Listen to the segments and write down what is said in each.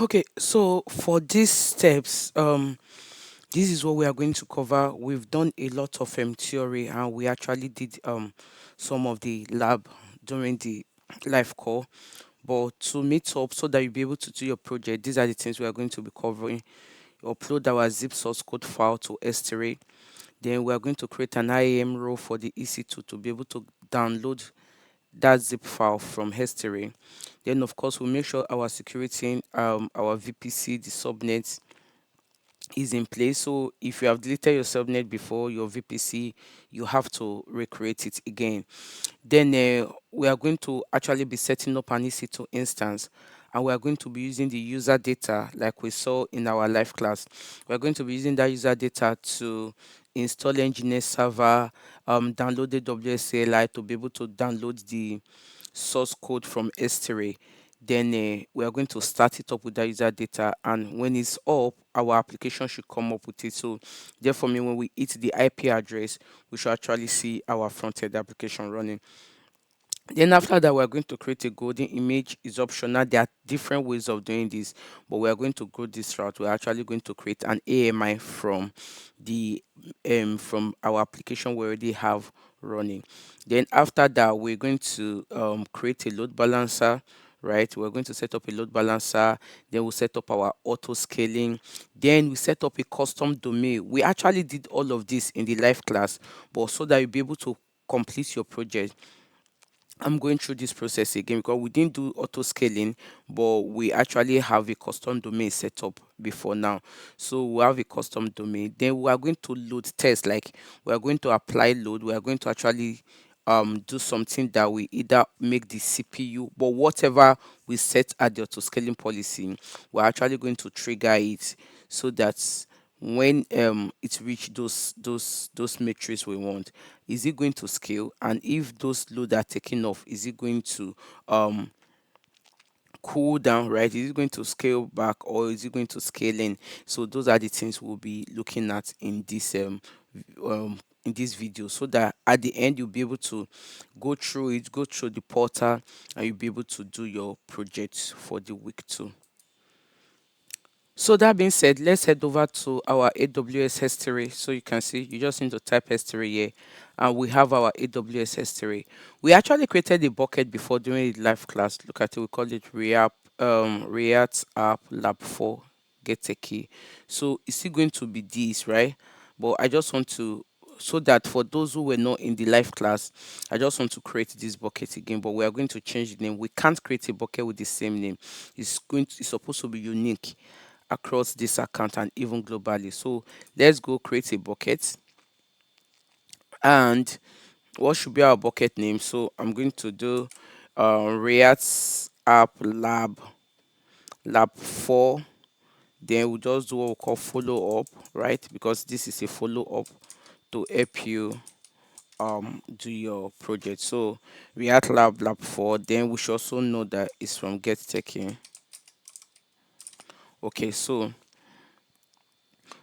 Okay, so for these steps, this is what we are going to cover. We've done a lot of theory, and we actually did some of the lab during the live call. But to meet up so that you'll be able to do your project, these are the things we are going to be covering. Upload our zip source code file to S3. Then we are going to create an IAM role for the EC2 to be able to download that zip file from history. Then of course we'll make sure our security, our VPC, the subnet is in place. So if you have deleted your subnet before your VPC, you have to recreate it again. Then we are going to actually be setting up an EC2 instance, and we are going to be using the user data like we saw in our live class. We are going to be using that user data to install Nginx server, download the WSLI to be able to download the source code from S3. Then we are going to start it up with that user data, and when it's up, our application should come up with it. So therefore, when we hit the IP address, we should actually see our front-end application running. Then after that, we're going to create a golden image. Is optional. There are different ways of doing this, but we are going to go this route. We're actually going to create an AMI the from our application we already have running. Then after that, we're going to create a load balancer. Right, we're going to set up a load balancer. Then we'll set up our auto scaling. Then we set up a custom domain. We actually did all of this in the live class, but so that you'll be able to complete your project, I'm going through this process again because we didn't do auto scaling, but we actually have a custom domain set up before now. So we have a custom domain. Then we are going to load test, like we are going to apply load. We are going to actually do something that we either make the CPU, but whatever we set at the auto scaling policy, we're actually going to trigger it so that when it reach those metrics we want, is it going to scale? And if those load are taken off, is it going to um cool down, right? Is it going to scale back, or is it going to scale in? So those are the things we'll be looking at in this video, so that at the end you'll be able to go through the portal, and you'll be able to do your projects for the week too. So that being said, let's head over to our AWS history. So you can see, you just need to type history here, and we have our AWS history. We actually created a bucket before during the live class. Look at it, we call it React App Lab 4 Get a Key. So it's still going to be this, right? But I just want to, so that for those who were not in the live class, I just want to create this bucket again. But we are going to change the name. We can't create a bucket with the same name. It's supposed to be unique across this account and even globally. So let's go create a bucket. And what should be our bucket name? So I'm going to do React App Lab 4. Then we'll just do what we call follow up, right? Because this is a follow up to help you do your project. So React Lab 4. Then we should also know that it's from Get Techie. Okay, so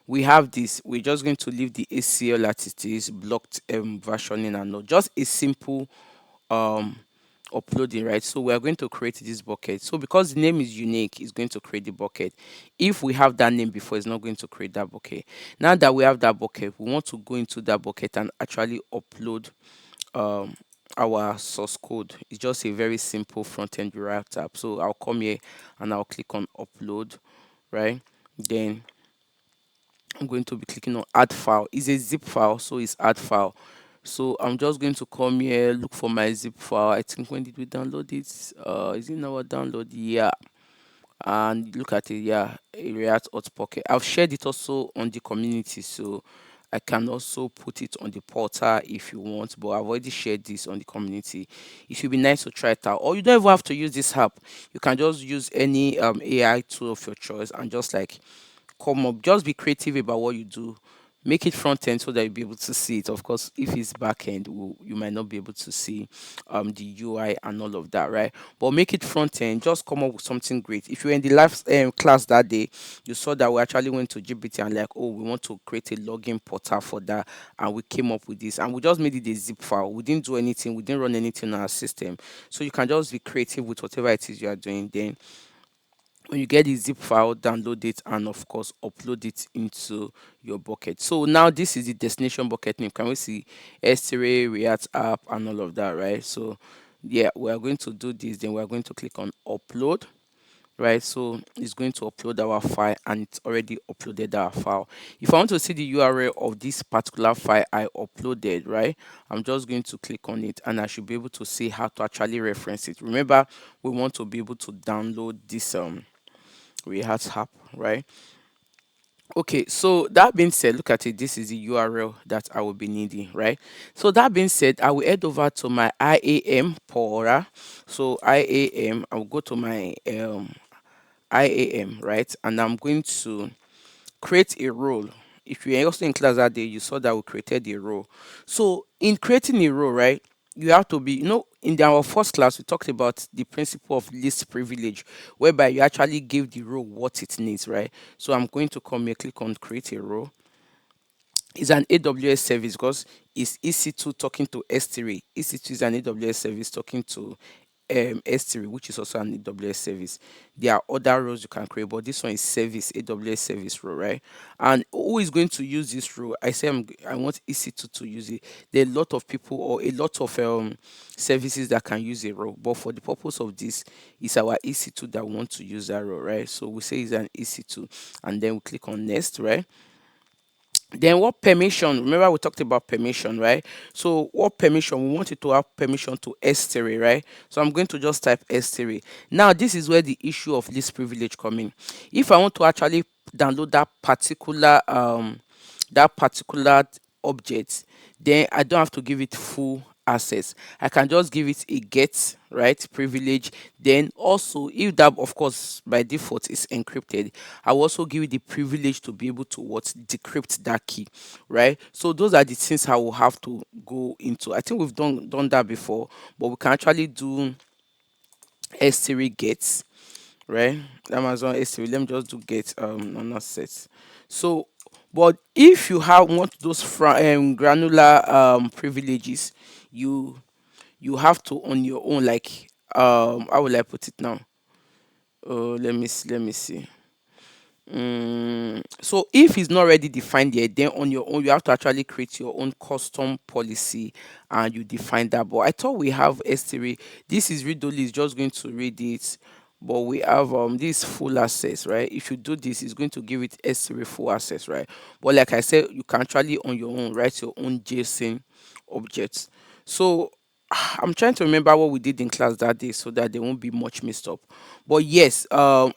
we have this. We're just going to leave the ACL as it is, blocked versioning, and not just a simple um uploading, right? So we are going to create this bucket. So because the name is unique, it's going to create the bucket. If we have that name before, it's not going to create that bucket. Now that we have that bucket, we want to go into that bucket and actually upload um our source code. It's just a very simple front-end React app. So I'll come here and I'll click on upload, right? Then I'm going to be clicking on add file. It's a zip file, so it's add file. So I'm just going to come here, look for my zip file. I think, when did we download it? Is it in our download? Yeah. And look at it, yeah, a React Hot Pocket. I've shared it also on the community, so I can also put it on the portal if you want, but I've already shared this on the community. It would be nice to try it out. Or you don't even have to use this app. You can just use any AI tool of your choice and just like come up. Just be creative about what you do. Make it front end so that you'll be able to see it. Of course, if it's back end, you might not be able to see the UI and all of that, right? But make it front end. Just come up with something great. If you're in the live class that day, you saw that we actually went to GPT and like, oh, we want to create a login portal for that, and we came up with this, and we just made it a zip file. We didn't do anything. We didn't run anything on our system. So you can just be creative with whatever it is you are doing. Then When you get the zip file, download it and of course upload it into your bucket. So now this is the destination bucket name. Can we see S3 React app and all of that, right? So yeah, we are going to do this, then we are going to click on upload, right? So it's going to upload our file and it's already uploaded our file. If I want to see the URL of this particular file I uploaded, right, I'm just going to click on it and I should be able to see how to actually reference it. Remember, we want to be able to download this React app, right? Okay, so that being said, look at it. This is the URL that I will be needing, right? So that being said, I will head over to my IAM Pora. So IAM, I will go to my IAM, right? And I'm going to create a role. If you were also in class that day, you saw that we created a role. So in creating a role, right, you have to be, in our first class, we talked about the principle of least privilege, whereby you actually give the role what it needs, right? So I'm going to come here, click on create a role. It's an AWS service because it's EC2 talking to S3. EC2 is an AWS service talking to S3, which is also an AWS service. There are other roles you can create, but this one is service, AWS service role, right? And who is going to use this role? I say I want EC2 to use it. There are a lot of people or a lot of services that can use a role, but for the purpose of this, it's our EC2 that want to use that role, right? So we say it's an EC2, and then we click on next, right? Then what permission? Remember we talked about permission, right? So what permission? We want it to have permission to S3, right? So I'm going to just type S3. Now this is where the issue of least privilege come in. If I want to actually download that particular object, then I don't have to give it full access. I can just give it a get, right, privilege. Then also, if that of course by default is encrypted, I will also give it the privilege to be able to what decrypt that key, right? So those are the things I will have to go into. I think we've done that before, but we can actually do S3 gets, right? Amazon S3. Let me just do get not set. So but if you have want those granular privileges, you have to on your own, like how will I put it now? Let me see. So if it's not already defined yet, then on your own you have to actually create your own custom policy and you define that. But I thought we have S3. This is read only, is just going to read it. But we have this full access, right? If you do this, it's going to give it S3 full access, right? But like I said, you can actually on your own write your own JSON objects. So I'm trying to remember what we did in class that day so that there won't be much messed up. But yes, I'm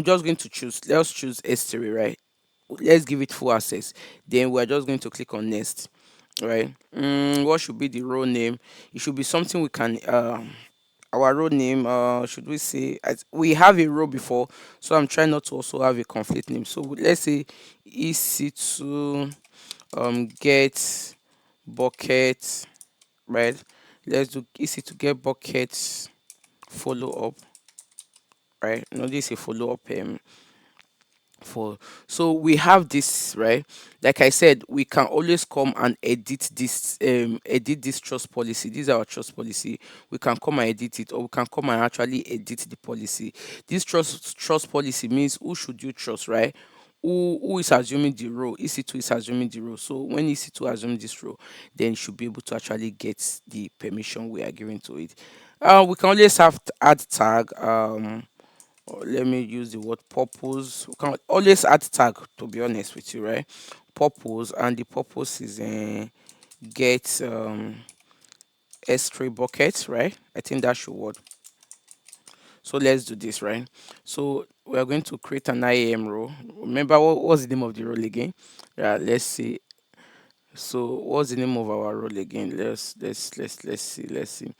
just going to let's choose S3, right? Let's give it full access. Then we're just going to click on next, right? What should be the role name? It should be something we can our role name, should we say, we have a role before, so I'm trying not to also have a conflict name. So let's say EC2 get bucket, right? Let's do EC2 get buckets follow up, right? No, this is a follow up for. So we have this, right? Like I said, we can always come and edit this trust policy. This is our trust policy. We can come and edit it, or we can come and actually edit the policy. This trust policy means who should you trust, right? Who is assuming the role? EC2 is assuming the role. So when EC2 assumes this role, then you should be able to actually get the permission we are giving to it. We can always have add tag. Let me use the word purpose. We can always add tag, to be honest with you, right? Purpose, and the purpose is get S3 buckets, right? I think that should work. So let's do this, right? So we are going to create an IAM role. Remember what was the name of the role again? Yeah, let's see. So what's the name of our role again? Let's see.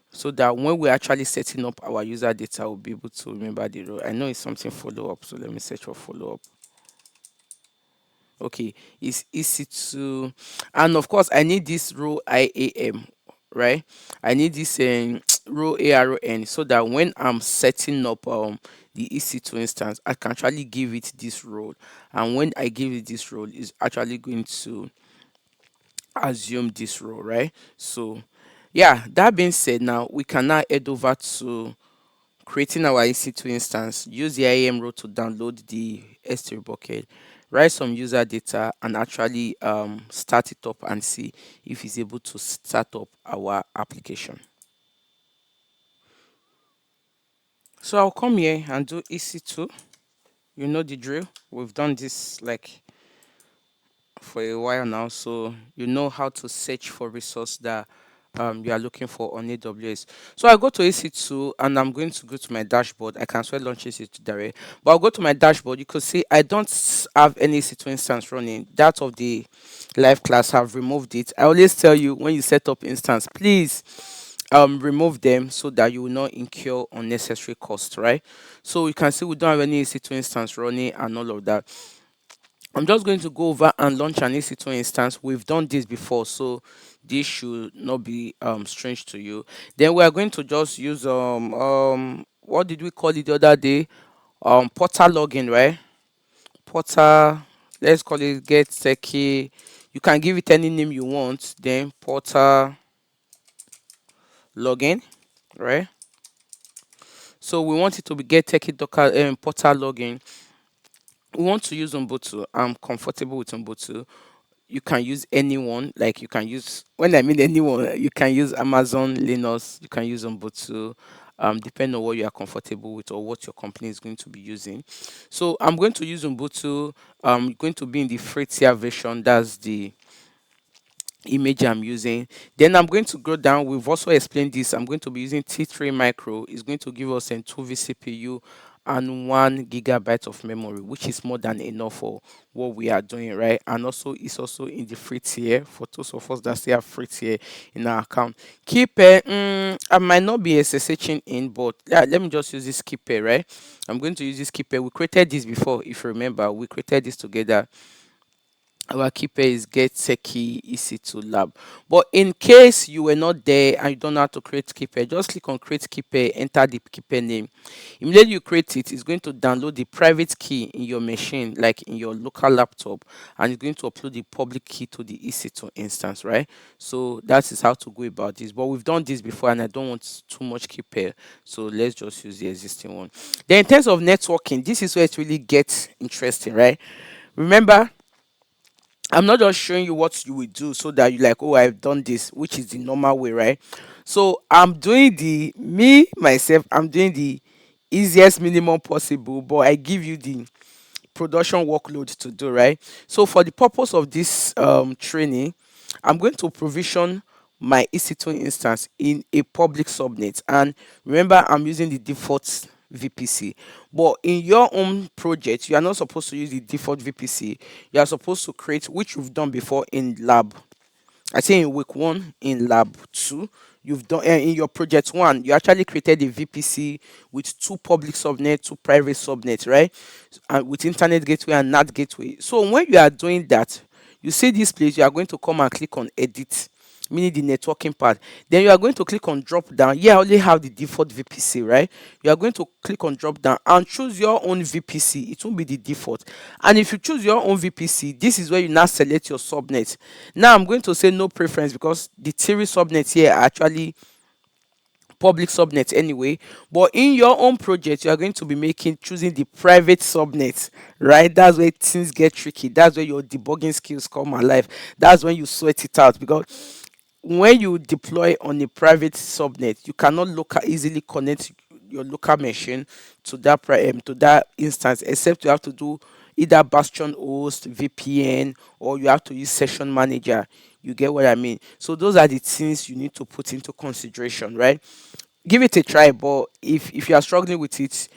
So that when we're actually setting up our user data, we'll be able to remember the role. I know it's something follow up, so let me search for follow up. Okay, it's EC2, and of course I need this row IAM, right? I need this row ARN, so that when I'm setting up the EC2 instance, I can actually give it this role, and when I give it this role, it's actually going to assume this role, right? So yeah, that being said, now we can now head over to creating our EC2 instance, use the IAM role to download the S3 bucket, write some user data, and actually start it up and see if it's able to start up our application. So I'll come here and do EC2. You know the drill. We've done this like for a while now, so you know how to search for resource that you are looking for on AWS. So I go to EC2 and I'm going to go to my dashboard. I can as well launch EC2 direct, but I'll go to my dashboard. You could see I don't have any EC2 instance running. That of the live class have removed it. I always tell you when you set up instance, please remove them so that you will not incur unnecessary cost, right? So you can see we don't have any EC2 instance running and all of that. I'm just going to go over and launch an EC2 instance. We've done this before, so this should not be strange to you. Then we are going to just use what did we call it the other day? Portal login, right? Portal, let's call it get techie. You can give it any name you want. Then portal login, right? So we want it to be get techie docker portal login. We want to use Ubuntu. I'm comfortable with Ubuntu. You can use anyone, like you can use, when I mean anyone, you can use Amazon Linux, you can use Ubuntu, depending on what you are comfortable with or what your company is going to be using. So I'm going to use Ubuntu. Going to be in the free tier version. That's the image I'm using. Then I'm going to go down. We've also explained this. I'm going to be using T3 micro. It's going to give us a 2 vCPU and 1 GB of memory, which is more than enough for what we are doing, right? And also it's also in the free tier for those of us that still have free tier in our account. Keeper, I might not be SSHing in, but let me just use this keeper, right? I'm going to use this keeper. We created this before, if you remember. We created this together. Our keeper is get Seki EC2 lab. But in case you were not there and you don't know how to create keeper, just click on create keeper, enter the keeper name. Immediately you create it, it's going to download the private key in your machine, like in your local laptop, and it's going to upload the public key to the EC2 instance, right? So that is how to go about this. But we've done this before and I don't want too much keeper, so let's just use the existing one. Then in terms of networking, this is where it really gets interesting, right? Remember, I'm not just showing you what you will do so that you like, oh, I've done this, which is the normal way, right? So I'm doing the me myself, I'm doing the easiest minimum possible, but I give you the production workload to do, right? So for the purpose of this training, I'm going to provision my EC2 instance in a public subnet. And remember, I'm using the default VPC. But in your own project, you are not supposed to use the default VPC. You are supposed to create, which you've done before in lab. I say in week one, in lab two, you've done in your project one, you actually created a VPC with two public subnets, two private subnets, right? And with internet gateway and NAT gateway. So when you are doing that, you see this place, you are going to come and click on edit, meaning the networking part. Then you are going to click on drop down. Yeah, I only have the default VPC, right? You are going to click on drop down and choose your own VPC. It won't be the default. And if you choose your own VPC, this is where you now select your subnet. Now I'm going to say no preference because the theory subnets here are actually public subnet anyway. But in your own project, you are going to be choosing the private subnet, right? That's where things get tricky. That's where your debugging skills come alive. That's when you sweat it out, because when you deploy on a private subnet, you cannot easily connect your local machine to to that instance, except you have to do either bastion host, VPN, or you have to use session manager. You get what I mean? So those are the things you need to put into consideration, right? Give it a try, but if you are struggling with it,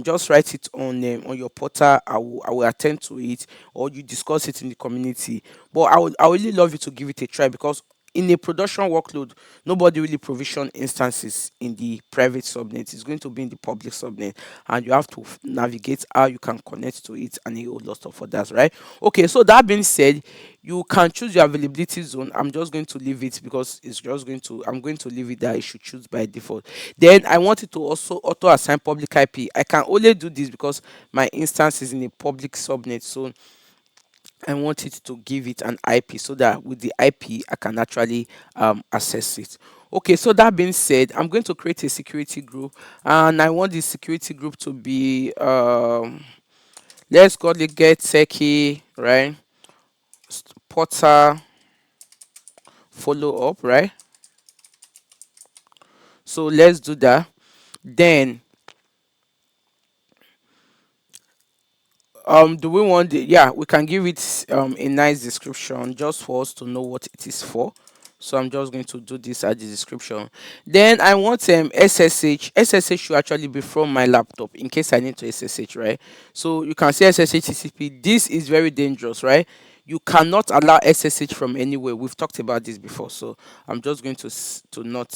just write it on your portal. I will attend to it, or you discuss it in the community. But I would really love you to give it a try, because in a production workload, nobody really provision instances in the private subnet. It's going to be in the public subnet, and you have to navigate how you can connect to it and a whole lot of others, right? Okay, so that being said, you can choose your availability zone. I'm just going to leave it because it's just going to, I'm going to leave it that you should choose by default. Then I want it to also auto assign public IP. I can only do this because my instance is in a public subnet, so I want it to give it an IP so that with the IP I can actually access it. Okay, so that being said, I'm going to create a security group, and I want the security group to be let's call it get techie, right? Porter follow up, right? So let's do that. Then do we want the, yeah, we can give it a nice description just for us to know what it is for. So I'm just going to do this as the description. Then I want SSH should actually be from my laptop in case I need to SSH, right? So you can say SSH TCP. This is very dangerous, right? You cannot allow SSH from anywhere. We've talked about this before, so I'm just going to to not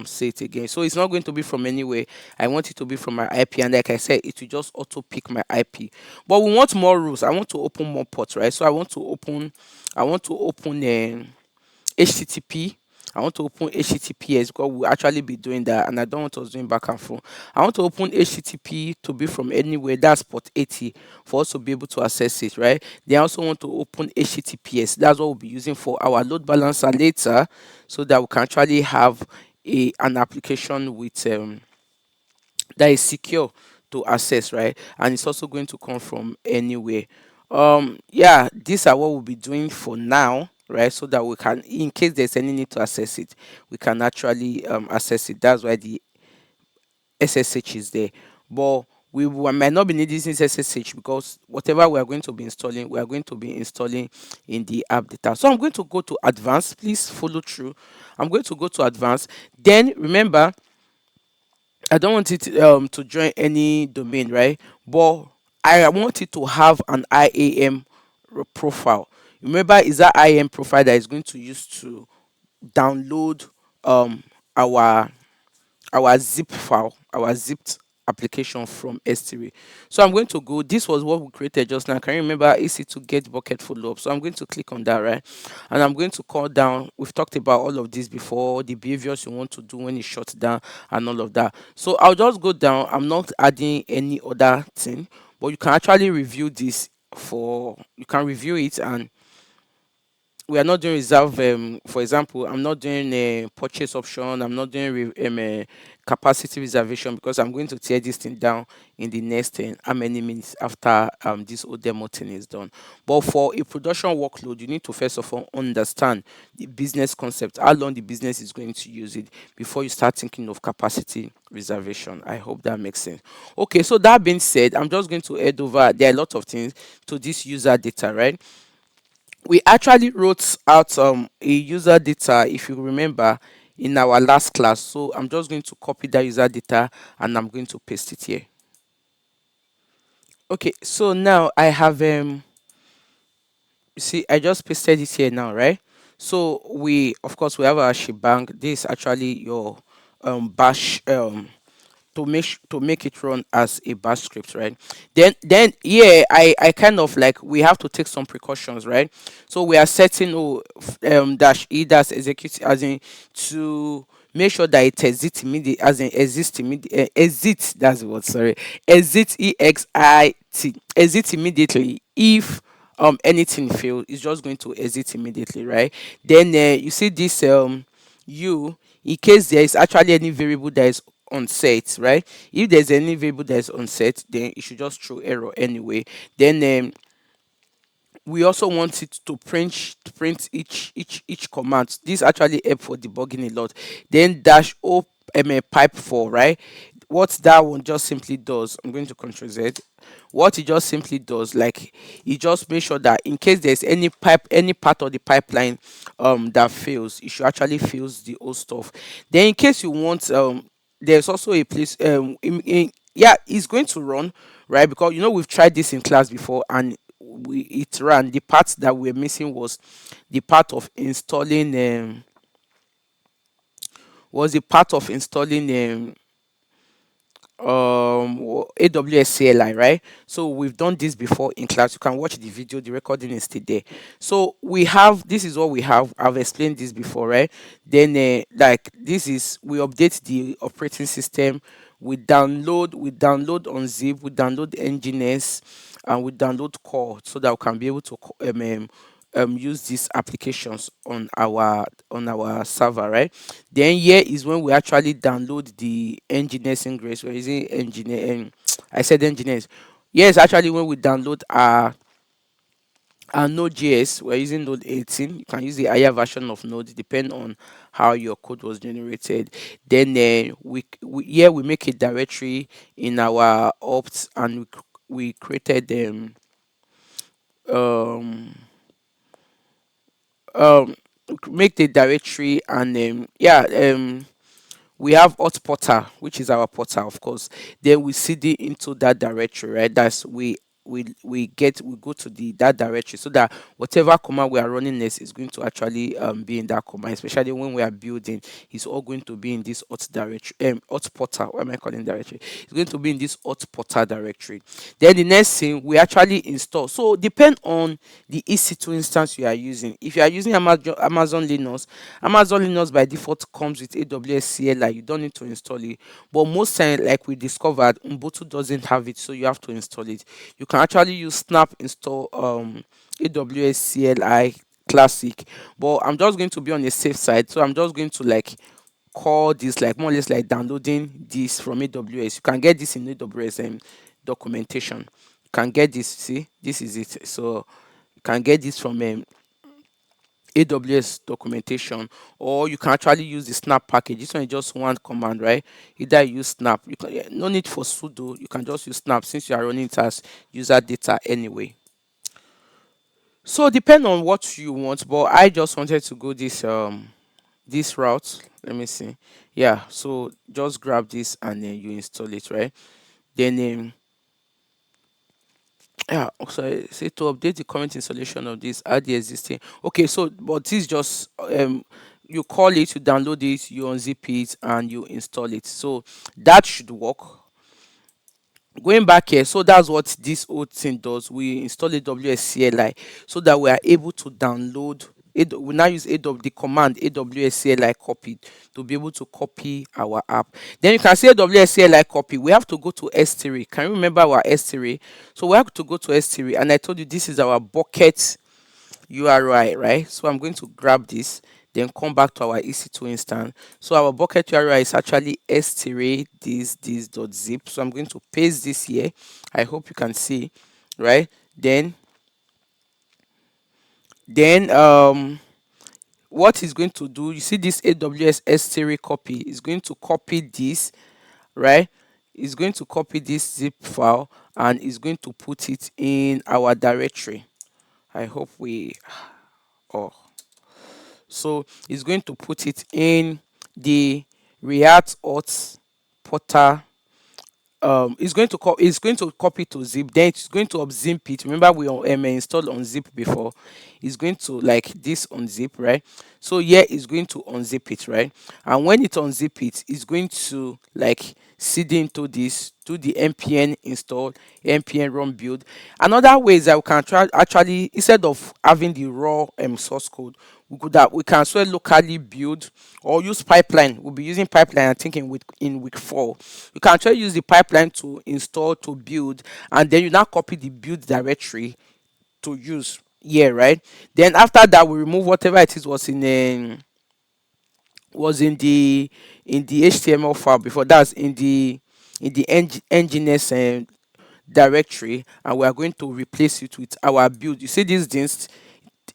say it again. So it's not going to be from anywhere. I want it to be from my IP, and like I said, it will just auto pick my IP. But we want more rules. I want to open more ports, right? So I want to open HTTP. I want to open HTTPS because we'll actually be doing that, and I don't want us doing back and forth. I want to open HTTP to be from anywhere. That's port 80 for us to be able to access it, right? They also want to open HTTPS. That's what we'll be using for our load balancer later, so that we can actually have an application with that is secure to access, right? And it's also going to come from anywhere. Yeah, these are what we'll be doing for now, right? So that we can, in case there's any need to access it, we can actually access it. That's why the SSH is there. But we might not be needing this SSH because whatever we are going to be installing, we are going to be installing in the app data. So I'm going to go to advanced. Please follow through. I'm going to go to advanced. Then remember, I don't want it to join any domain, right? But I want it to have an IAM profile. Remember, is that IAM profile that is going to use to download um our zip file, our zipped application from S3. So I'm going to go, this was what we created just now. Can you remember EC2 get bucket follow up? So I'm going to click on that, right? And I'm going to call down, we've talked about all of this before, the behaviors you want to do when it shuts down and all of that. So I'll just go down, I'm not adding any other thing, but you can actually review this you can review it, and we are not doing reserve. For example, I'm not doing a purchase option. I'm not doing a capacity reservation because I'm going to tear this thing down in the next how many minutes after this whole demo thing is done. But for a production workload, you need to first of all understand the business concept, how long the business is going to use it before you start thinking of capacity reservation. I hope that makes sense. Okay, so that being said, I'm just going to head over. There are a lot of things to this user data, right? We actually wrote out a user data, if you remember, in our last class. So I'm just going to copy that user data and I'm going to paste it here. Okay, so now I have you see, I just pasted it here now, right? So we, of course, we have our shebang. This is actually your bash to make it run as a bash script, right? Then yeah, I kind of like, we have to take some precautions, right? So we are setting dash e dash execute as in to make sure that it exits immediate, as in exist immediate, exit, that's the word, sorry, exit exit immediately. If anything fails, it's just going to exit immediately, right? Then you see this you, in case there is actually any variable that is unset, right? If there's any variable that is unset, then it should just throw error anyway. Then we also want it to print each command. This actually help for debugging a lot. Then dash o pipe 4, right? What that one just simply does, I'm going to control Z. What it just simply does, like, it just makes sure that in case there's any part of the pipeline that fails, it should actually fails the old stuff. Then in case you want there's also a place yeah, it's going to run, right? Because we've tried this in class before, and it ran. The part that we're missing was the part of installing AWS CLI, right? So we've done this before in class. You can watch the video, the recording is still there. So we have, this is what we have. I've explained this before, right? Then like, this is, we update the operating system, we download unzip, we download nginx, and we download core, so that we can be able to use these applications on our server, right? Then here is when we actually download the nginx ingress. We're using engineer and I said engineers. Yes, actually when we download our Node.js, we're using Node 18. You can use the higher version of Node, depend on how your code was generated. Then we here we make a directory in our opt, and we created um make the directory, and we have hot portal, which is our portal, of course. Then we cd into that directory, right? That's we go to the that directory, so that whatever command we are running next is going to actually be in that command, especially when we are building. It's all going to be in this hot directory, hot portal. What am I calling directory? It's going to be in this hot portal directory. Then the next thing we actually install. So depend on the EC2 instance you are using. If you are using Amazon Linux, Amazon Linux by default comes with AWS CLI. You don't need to install it. But most time, like we discovered, Ubuntu doesn't have it, so you have to install it. You can actually use snap install AWS CLI Classic. But I'm just going to be on the safe side, so I'm just going to like call this like more or less like downloading this from AWS. You can get this in AWS documentation. You can get this. See, this is it. So you can get this from AWS documentation, or you can actually use the snap package. This one is just one command, right? Either you use snap, you can, no need for sudo, you can just use snap since you are running it as user data anyway. So depend on what you want, but I just wanted to go this route. Let me see. Yeah, so just grab this and then you install it, right? Then yeah, so say to update the current installation of this, add the existing. Okay, so but this just you call it, you download it, you unzip it, and you install it. So that should work. Going back here, so that's what this whole thing does. We install AWS CLI so that we are able to download it. We now use the command AWS CLI copy to be able to copy our app. Then you can see AWS CLI copy. We have to go to S3. Can you remember our S3? So we have to go to S3, and I told you this is our bucket URI, right? So I'm going to grab this, then come back to our EC2 instance. So our bucket URI is actually s3 this dot zip. So I'm going to paste this here. I hope you can see, right? Then what is going to do, you see this AWS S3 copy is going to copy this, right? It's going to copy this zip file and is going to put it in our directory. I hope we oh So it's going to put it in the React Hot Portal. It's going to copy to zip, then it's going to unzip it. Remember we installed unzip before. It's going to like this unzip, right? So here it's going to unzip it, right? And when it unzip it, it's going to like seed into this, do the npm install, npm run build. Another way is that we can try actually, instead of having the raw source code, we can as well locally build or use pipeline. We'll be using pipeline, I think, in week 4. You can try use the pipeline to install, to build, and then you now copy the build directory to use here, right? Then after that, we remove whatever it is was in the HTML file before. That's in the nginx directory, and we are going to replace it with our build. You see these things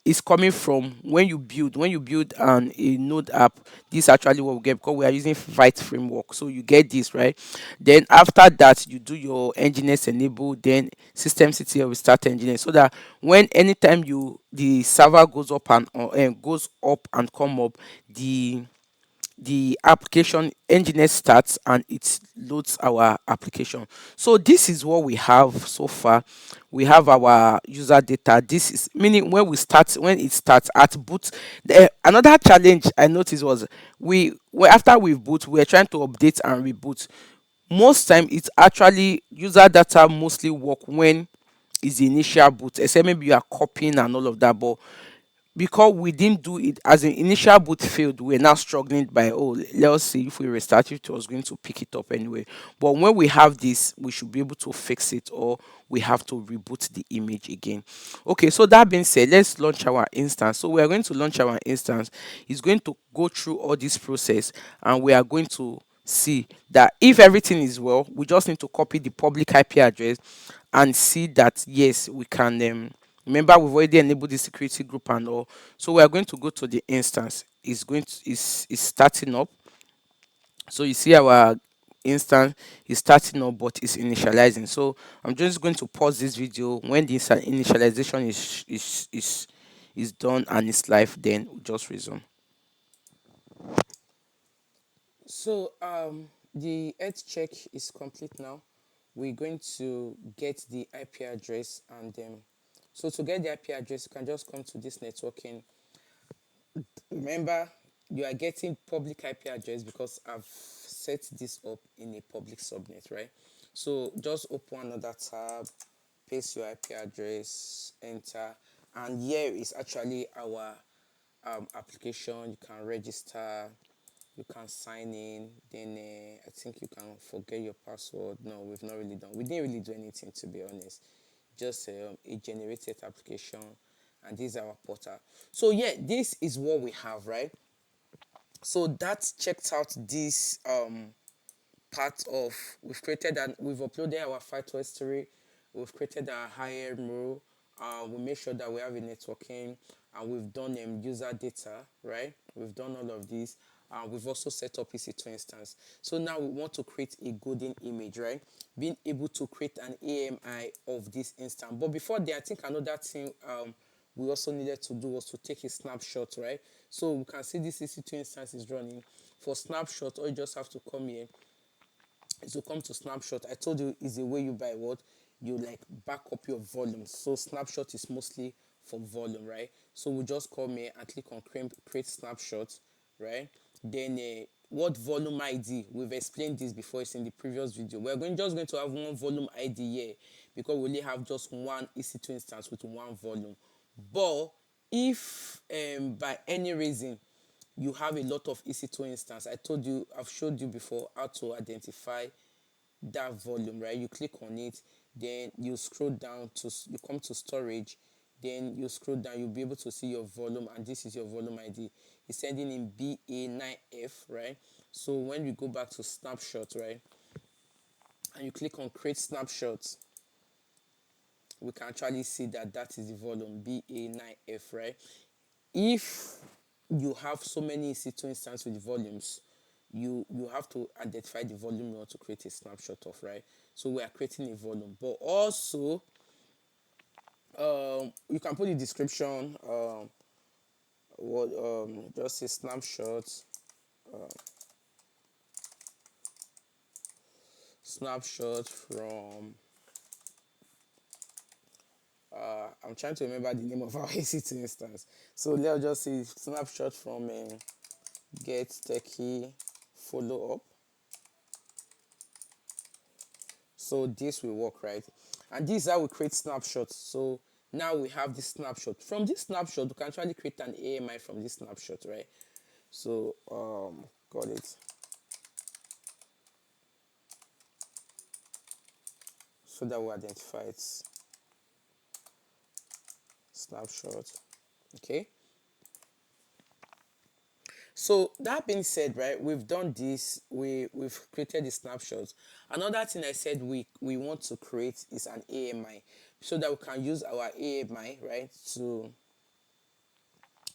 is coming from when you build a node app. This is actually what we get because we are using Vite framework, so you get this, right? Then after that you do your nginx enable, then systemctl will start nginx, so that when anytime the server goes up and goes up and come up, the application nginx starts and it loads our application. So this is what we have so far. We have our user data. This is meaning when it starts at boot. Another challenge I noticed was after we boot, we're trying to update and reboot. Most time it's actually user data mostly work when is the initial boot, except maybe you are copying and all of that. But because we didn't do it as an initial boot failed, we're now struggling by, oh, let's see if we restart it was going to pick it up anyway. But when we have this, we should be able to fix it, or we have to reboot the image again. Okay, so that being said, let's launch our instance. So we are going to launch our instance. It's going to go through all this process, and we are going to see that if everything is well, we just need to copy the public IP address and see that yes, we can remember we've already enabled the security group and all. So we are going to go to the instance. It's going to is starting up. So you see our instance is starting up, but it's initializing. So I'm just going to pause this video. When the initialization is done and it's live, then we'll just resume. So the health check is complete now. We're going to get the IP address, and so to get the IP address, you can just come to this networking. Remember, you are getting public IP address because I've set this up in a public subnet, right? So just open another tab, paste your IP address, enter, and here is actually our application. You can register, you can sign in, then I think you can forget your password. No, we've not really done, we didn't really do anything, to be honest. Just a generated application, and this is our portal. So yeah, this is what we have, right? So that's checked out this part of, we've created and we've uploaded our photo history, we've created our higher role, we make sure that we have a networking, and we've done user data, right? We've done all of this. We've also set up EC2 instance. So now we want to create a golden image, right? Being able to create an AMI of this instance. But before that, I think another thing we also needed to do was to take a snapshot, right? So we can see this EC2 instance is running. For snapshot, all you just have to come here is to come to snapshot. I told you is a way you buy what you like back up your volume. So snapshot is mostly for volume, right? So we just come here and click on create snapshot, right? Then what volume ID, we've explained this before, it's in the previous video. We're just going to have one volume ID here because we only have just one EC2 instance with one volume. But if by any reason you have a lot of EC2 instance, I told you, I've showed you before how to identify that volume, right? You click on it, then you scroll down to, you come to storage, then you scroll down, you'll be able to see your volume, and this is your volume ID. It's sending in BA9F, right? So when we go back to snapshot, right, and you click on create snapshots, we can actually see that that is the volume BA9F, right? If you have so many EC2 instances with volumes, you have to identify the volume you want to create a snapshot of, right? So we are creating a volume, but also you can put the description, what just a snapshot from I'm trying to remember the name of our EC2 instance. So let's just say snapshot from get techie follow up. So this will work, right? And this is how we create snapshots. So now we have this snapshot. From this snapshot, we can actually create an AMI from this snapshot, right? So got it. So that we identify its snapshot. Okay. So that being said, right, we've done this. We've created the snapshots. Another thing I said we want to create is an AMI, so that we can use our AMI, right, to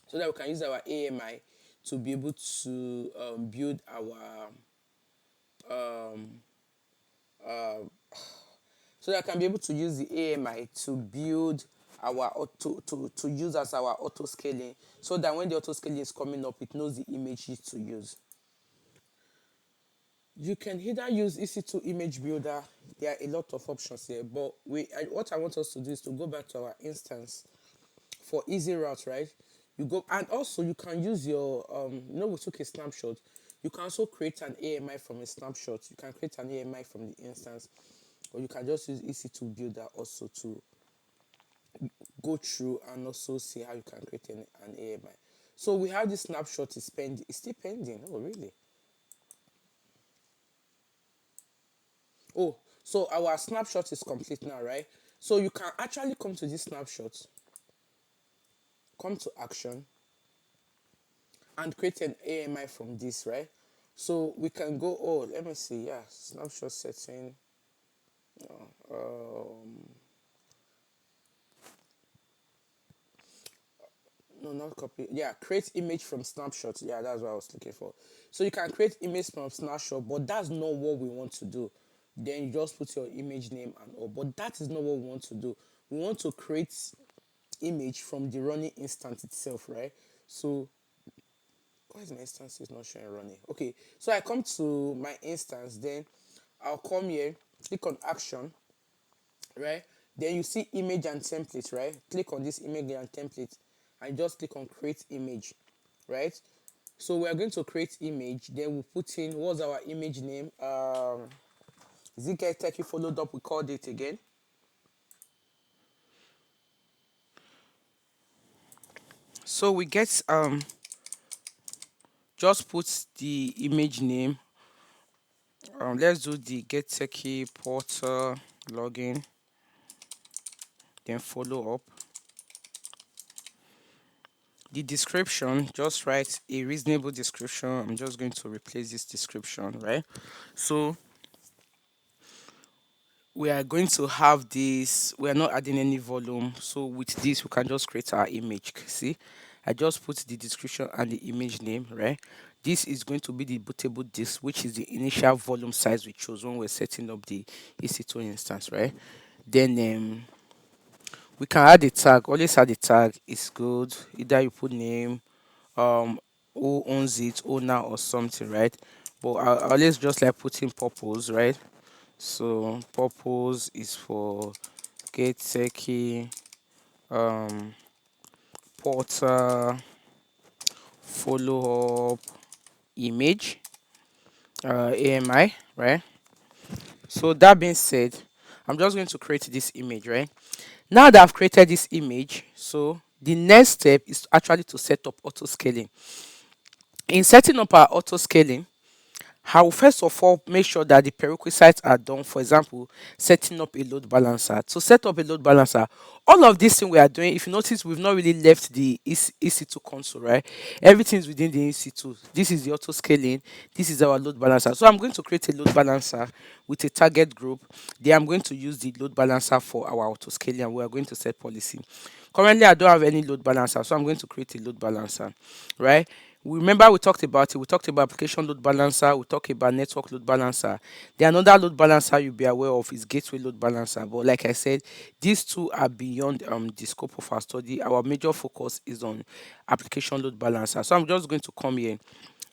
so that we can use our AMI to be able to build our so that I can be able to use the AMI to build our auto to use as our auto scaling, so that when the auto scaling is coming up, it knows the images to use. You can either use EC2 image builder. There are a lot of options here, but what I want us to do is to go back to our instance for easy route, right? You go, and also you can use your we took a snapshot. You can also create an AMI from a snapshot. You can create an AMI from the instance, or you can just use EC2 builder also to go through and also see how you can create an AMI. So we have this snapshot is pending. It's still pending. Oh, really? Oh, so our snapshot is complete now, right? So you can actually come to this snapshot, come to action, and create an AMI from this, right? So we can go, oh, let me see, yeah, snapshot setting. Um, no, not copy. Yeah, create image from snapshot. Yeah, that's what I was looking for. So you can create image from snapshot, but that's not what we want to do. Then you just put your image name and all. But that is not what we want to do. We want to create image from the running instance itself, right? So why is my instance is not showing running? Okay, so I come to my instance, then I'll come here, click on action, right? Then you see image and template, right? Click on this image and template and just click on create image, right? So we are going to create image, then we'll put in what's our image name. Is it get techie followed up? We called it again. So we get just put the image name. Let's do the get techie portal login, then follow up. The description, just write a reasonable description. I'm just going to replace this description, right? So we are going to have this, we are not adding any volume, so with this we can just create our image. See, I just put the description and the image name, right? This is going to be the bootable disk, which is the initial volume size we chose when we're setting up the EC2 instance, right? Then we can add a tag. Always add a tag, it's good. Either you put name, um who owns it, owner or something, right? But I always just like putting purpose, right? So purpose is for get techie um portal follow up image AMI, right? So that being said, I'm just going to create this image, right? Now that I've created this image, so the next step is actually to set up auto scaling. In setting up our auto scaling, I will first of all make sure that the prerequisites are done. For example, setting up a load balancer. To set up a load balancer, all of this thing we are doing, if you notice, we've not really left the EC2 console, right? Everything's within the EC2. This is the auto scaling. This is our load balancer. So I'm going to create a load balancer with a target group. Then I'm going to use the load balancer for our auto scaling, and we are going to set policy. Currently, I don't have any load balancer, so I'm going to create a load balancer, right? We remember we talked about it. We talked about application load balancer. We talked about network load balancer. The another load balancer you'll be aware of is gateway load balancer. But like I said, these two are beyond the scope of our study. Our major focus is on application load balancer. So I'm just going to come here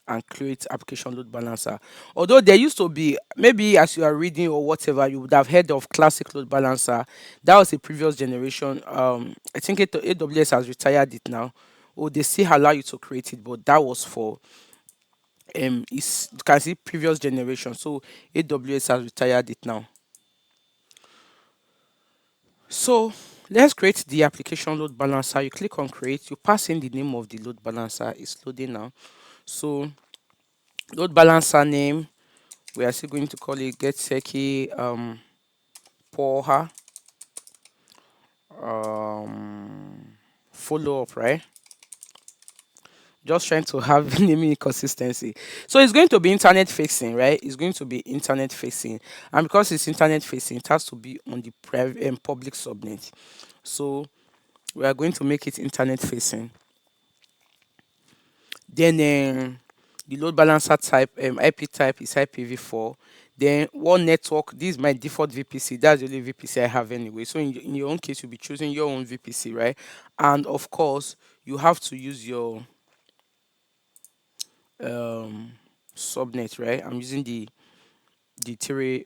and create application load balancer. Although there used to be, maybe as you are reading or whatever, you would have heard of classic load balancer. That was a previous generation. I think AWS has retired it now. Oh, they still allow you to create it, but that was for is you can see previous generation. So AWS has retired it now. So let's create the application load balancer. You click on create, you pass in the name of the load balancer. It's loading now. So load balancer name, we are still going to call it get seki poha follow up, right? Just trying to have naming consistency. So it's going to be internet facing, right? It's going to be internet facing, and because it's internet facing, it has to be on the private and public subnet. So we are going to make it internet facing. Then the load balancer type, IP type is IPv4. Then one network, this is my default VPC. That's the only VPC I have anyway. So in your own case, you'll be choosing your own VPC, right? And of course, you have to use your um, subnet, right? I'm using the three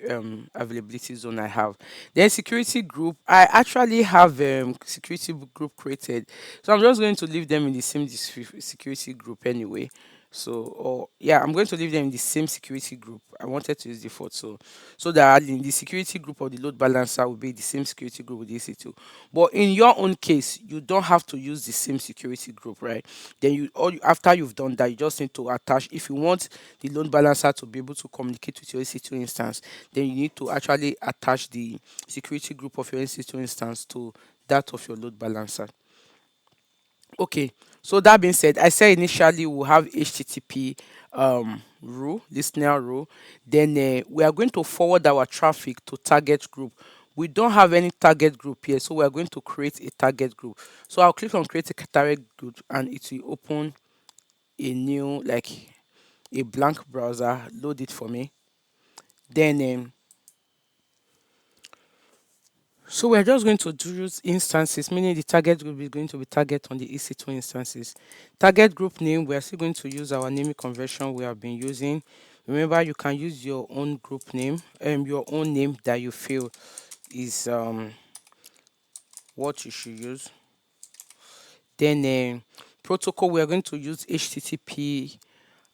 availability zone I have. Then security group, I actually have security group created, so I'm just going to leave them in the same security group anyway. So, or yeah, I'm going to leave them in the same security group. I wanted to use default, so that in the security group of the load balancer will be the same security group with the EC2. But in your own case, you don't have to use the same security group, right? Then after you've done that, you just need to attach. If you want the load balancer to be able to communicate with your EC2 instance, then you need to actually attach the security group of your EC2 instance to that of your load balancer. Okay, so that being said, I said initially we'll have HTTP rule, listener rule. Then we are going to forward our traffic to target group. We don't have any target group here, so we are going to create a target group. So I'll click on create a target group, and it will open a new, like a blank browser. Load it for me. Then so we're just going to do use instances, meaning the target group is going to be target on the EC2 instances. Target group name, we are still going to use our naming convention we have been using. Remember, you can use your own group name, your own name that you feel is what you should use. Then protocol, we are going to use HTTP,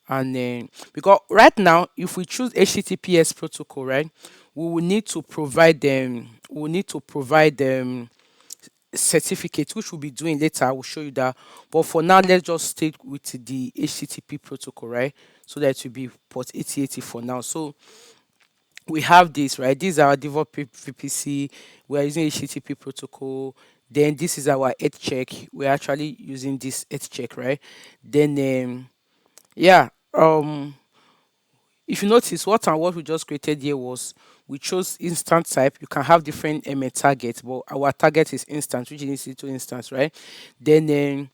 and because right now, if we choose HTTPS protocol, right, we will need to provide them. We will need to provide them certificate, which we'll be doing later. I will show you that, but for now let's just stay with the HTTP protocol, right? So that it will be port 8080 for now. So we have this, right? These are our default VPC. We are using HTTP protocol. Then this is our health check. We're actually using this health check, right? Then yeah, if you notice, what we just created here was we chose instant type. You can have different targets, but our target is instant, which is EC2 instance, right? Then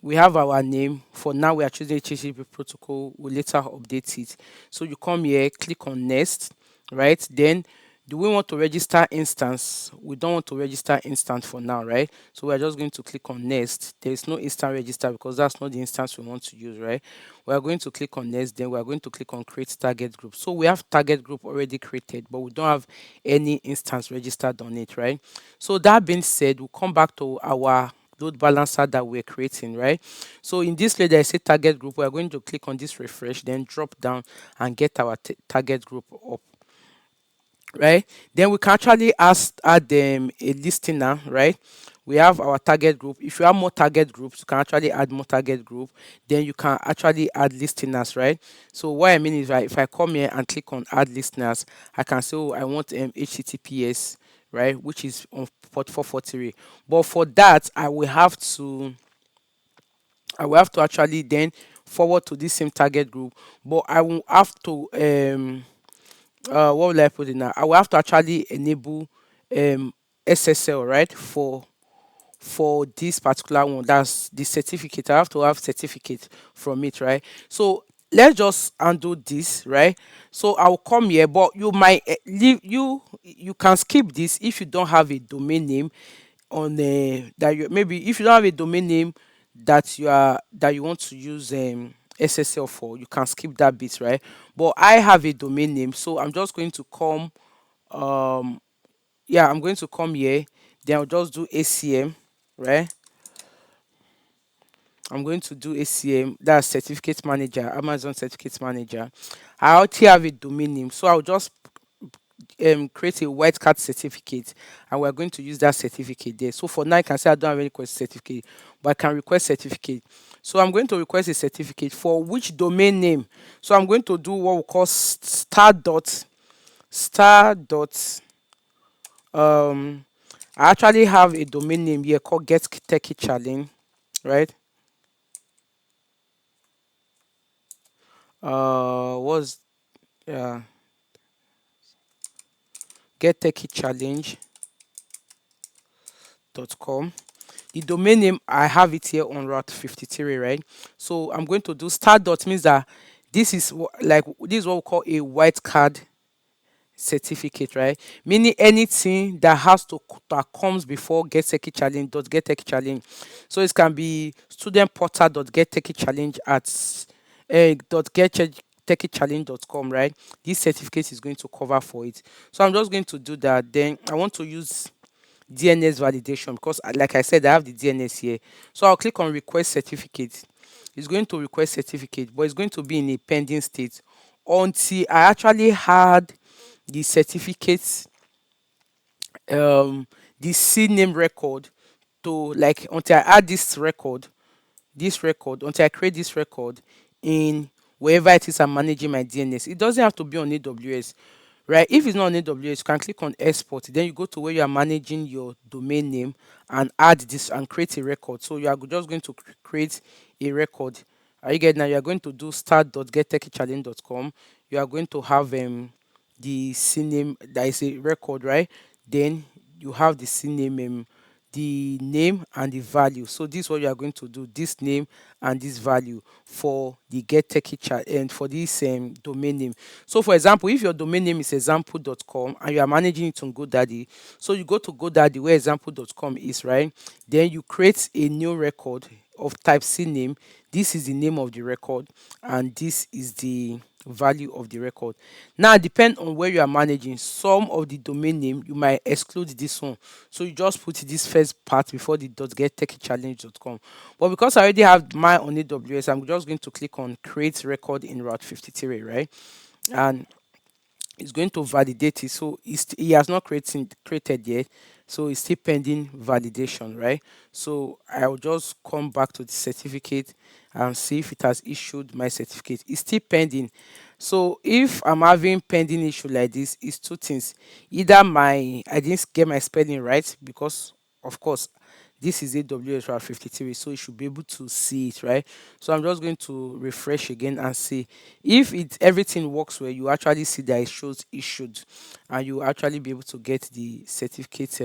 we have our name. For now, we are choosing HTTP protocol. We'll later update it. So you come here, click on next, right? Then do we want to register instance? We don't want to register instance for now, right? So we're just going to click on next. There is no instant register because that's not the instance we want to use, right? We are going to click on next. Then we are going to click on create target group. So we have target group already created, but we don't have any instance registered on it, right? So that being said, we'll come back to our load balancer that we're creating, right? So in this layer, I say target group. We're going to click on this refresh, then drop down and get our target group up, right? Then we can actually add them a listener, right? We have our target group. If you have more target groups, you can actually add more target group. Then you can actually add listeners, right? So what I mean is, right, if I come here and click on add listeners, I can say, oh, I want HTTPS, right, which is on port 443. But for that, I will have to actually then forward to this same target group. But I will have to what will I put in now? I will have to actually enable SSL, right, for this particular one. That's the certificate. I have to have certificate from it, right? So let's just undo this, right? So I'll come here, but you might leave you can skip this if you don't have a domain name on that you, maybe if you don't have a domain name that you want to use SSL for, you can skip that bit, right? But I have a domain name, so I'm just going to come um yeah, I'm going to come here, then I'll just do ACM, right? I'm going to do ACM, that's certificate manager, Amazon certificate manager. I already have a domain name, so I'll just create a wildcard certificate, and we're going to use that certificate there. So for now, I can say I don't have any request certificate, but I can request certificate. So I'm going to request a certificate for which domain name. So I'm going to do what we call star dot um I actually have a domain name here called get techie challenge, right? Was uh get techie challenge.com. The domain name, I have it here on route 53, right? So I'm going to do star dot, means that this is what we call a white card certificate, right? Meaning anything that that comes before get techie challenge dot get techie challenge. So it can be student portal dot get techie challenge at dot get techie challenge.com, right? This certificate is going to cover for it. So I'm just going to do that. Then I want to use DNS validation because, like I said, I have the DNS here. So I'll click on request certificate. it's going to request certificate, but it's going to be in a pending state until I actually had the certificates, um the C name record, to like until I add this record until I create this record in wherever it is I'm managing my DNS. It doesn't have to be on AWS, right? If it's not on AWS, you can click on export. Then you go to where you are managing your domain name and add this and create a record. So you are just going to create a record. Are you getting now? You are going to do start.gettechchallenge.com. You are going to have the CNAME, that is a record, right? Then you have the CNAME, the name and the value. So this is what you are going to do, this name and this value for the get techie chat and for this domain name. So for example, if your domain name is example.com and you are managing it on GoDaddy, so you go to GoDaddy where example.com is, right? Then you create a new record of type CNAME. This is the name of the record and this is the value of the record. Now depend on where you are managing. Some of the domain name you might exclude this one, so you just put this first part before the .gettechchallenge.com. But because I already have mine on AWS, I'm just going to click on create record in Route 53, right? And it's going to validate it. So he has not created yet, so it's still pending validation, right? So I'll just come back to the certificate and see if it has issued my certificate. It's still pending. So if I'm having pending issue like this, it's two things: either my I didn't get my spelling right, because of course this is AWS Route 53, so you should be able to see it, right? So I'm just going to refresh again and see if it everything works well. You actually see that it shows issued, and you actually be able to get the certificate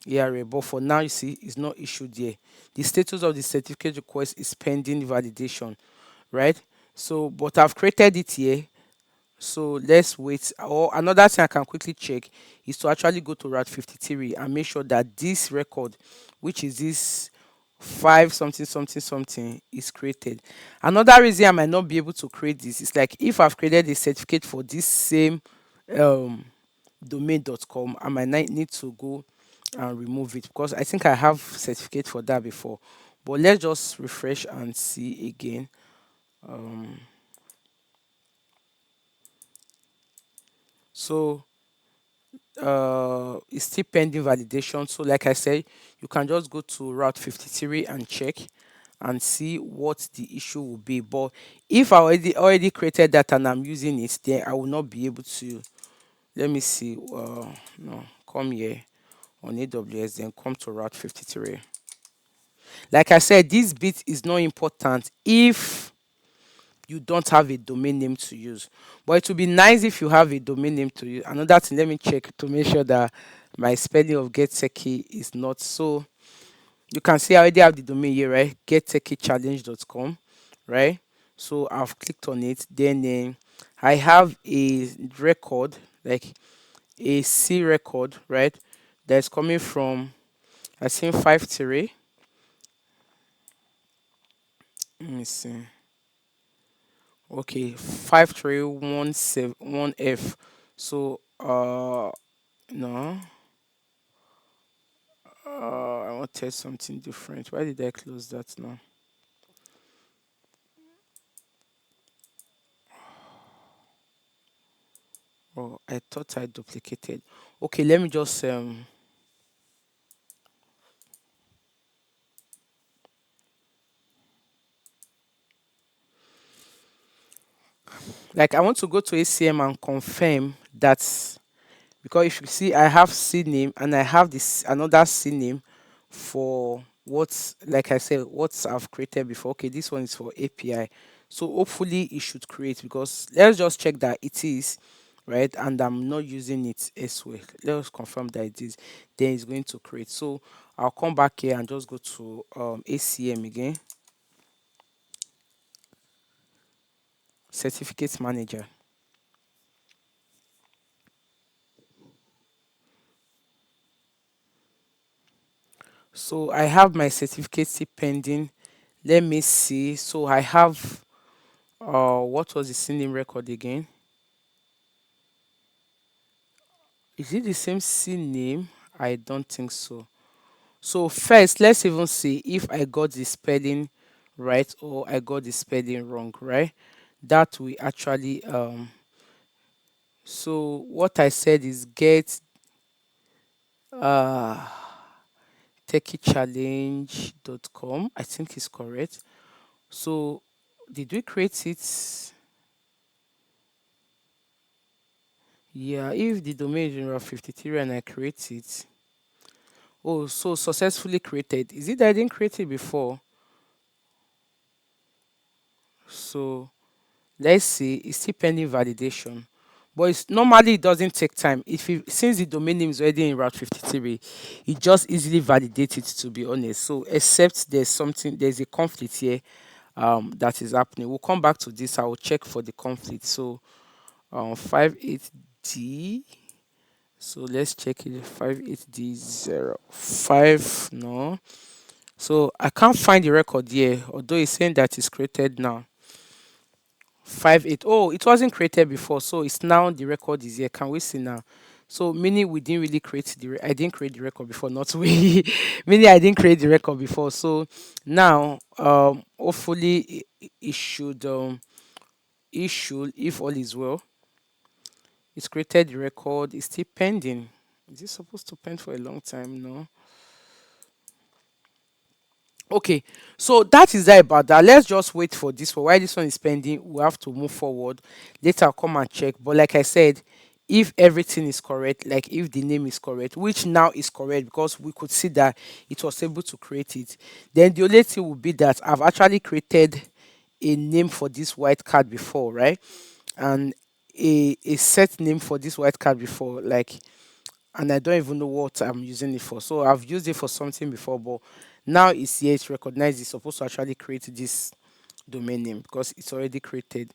ERA. But for now, you see it's not issued yet. The status of the certificate request is pending validation, right? So but I've created it here, so let's wait. Or another thing I can quickly check is to actually go to Route 53 and make sure that this record, which is this five something something something, is created. Another reason I might not be able to create this is like if I've created a certificate for this same um domain.com, I might need to go and remove it because I think I have certificate for that before. But let's just refresh and see again. So it's still pending validation. So like I said, you can just go to Route 53 and check and see what the issue will be. But if I already created that and I'm using it, then I will not be able to. Let me see. No, come here on AWS, then come to Route 53. Like I said, this bit is not important if you don't have a domain name to use. But it would be nice if you have a domain name to use. Another thing, let me check to make sure that my spelling of GetTechie is not so. You can see I already have the domain here, right? GetTechieChallenge.com, right? So I've clicked on it. Then I have a record, like a C record, right? That's coming from, I think, 53. Let me see. Okay, 53171F. So no, I want to test something different. Why did I close that now? Oh, I thought I duplicated. Okay, let me just like I want to go to ACM and confirm that, because if you see I have C name and I have this another C name for what's, like I said, what I've created before. Okay, this one is for API, so hopefully it should create, because let's just check that it is right and I'm not using it elsewhere. Let's confirm that it is, then it's going to create. So I'll come back here and just go to ACM again, certificate manager. So I have my certificate still pending. Let me see. So I have what was the CNAME record again? Is it the same CNAME? I don't think so. So first, let's even see if I got the spelling right? Or I got the spelling wrong, right? That we actually so what I said is get uh techychallenge.com. I think is correct. So did we create it? Yeah, if the domain is general 53 and I create it. Oh, so successfully created. Is it that I didn't create it before? So let's see, it's still pending validation. But it's normally it doesn't take time. If you, since the domain name is already in Route 53, it just easily validates it, to be honest. So except there's something, there's a conflict here that is happening. We'll come back to this. I will check for the conflict. So 58D. So let's check it. 58D05. No. So I can't find the record here, although it's saying that it's created now. 58. Oh, it wasn't created before, so it's now the record is here. Can we see now? So meaning we didn't really create I didn't create the record before, not we. Meaning I didn't create the record before. So now hopefully it should, if all is well. It's created the record, it's still pending. Is it supposed to pen for a long time? No. Okay, so that is that about that. Let's just wait for this one. While this one is pending, we have to move forward. Later, I'll come and check. But like I said, if everything is correct, like if the name is correct, which now is correct because we could see that it was able to create it, then the only thing will be that I've actually created a name for this white card before, right? And a set name for this white card before, like, and I don't even know what I'm using it for. So I've used it for something before, but now it's here, it's recognized, it's supposed to actually create this domain name because it's already created.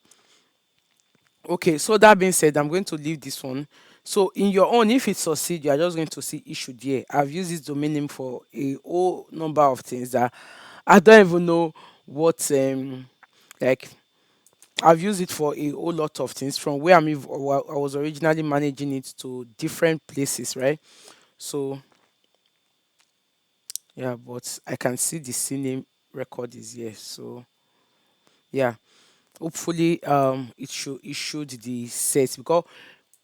Okay, so that being said, I'm going to leave this one. So in your own, if it succeeds, you are just going to see issued here. I've used this domain name for a whole number of things that I don't even know what like I've used it for a whole lot of things from where I was originally managing it to different places, right? So yeah, but I can see the CNAME record is here. So yeah, hopefully it showed the set because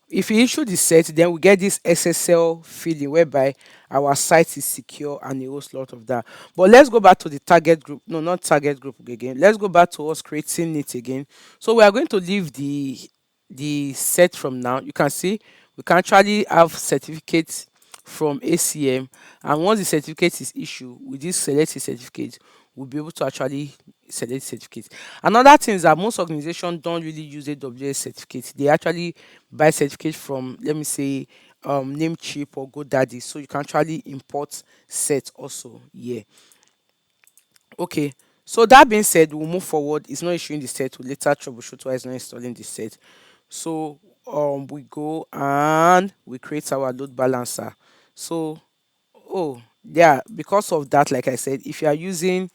if you issue the set, then we get this SSL feeling whereby our site is secure and a whole lot of that. But let's go back to the target group. No, not target group again. Let's go back to us creating it again. So we are going to leave the set from now. You can see we can actually have certificates from ACM, and once the certificate is issued, with this select a certificate, we'll be able to actually select certificate. Another thing is that most organizations don't really use AWS certificates. They actually buy certificate from, let me say, Namecheap or GoDaddy. So you can actually import set also. Yeah. Okay. So that being said, we'll move forward. It's not issuing the set. We'll later troubleshoot why it's not installing the set. So we go and we create our load balancer. So oh yeah, because of that, like I said, if you are using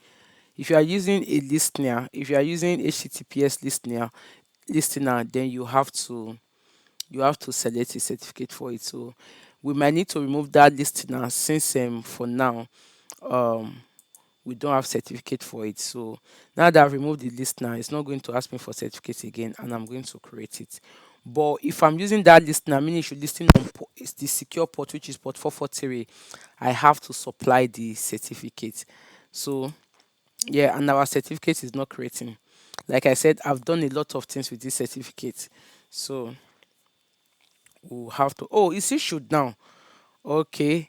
a listener, if you are using HTTPS listener, then you have to select a certificate for it. So we might need to remove that listener since for now um we don't have certificate for it. So now that I've removed the listener, it's not going to ask me for certificate again, and I'm going to create it. But if I'm using that listener, meaning it should listen on it's the secure port, which is port 443, I have to supply the certificate. So yeah, and our certificate is not creating. Like I said, I've done a lot of things with this certificate. So we'll have to, oh, it's issued now. Okay.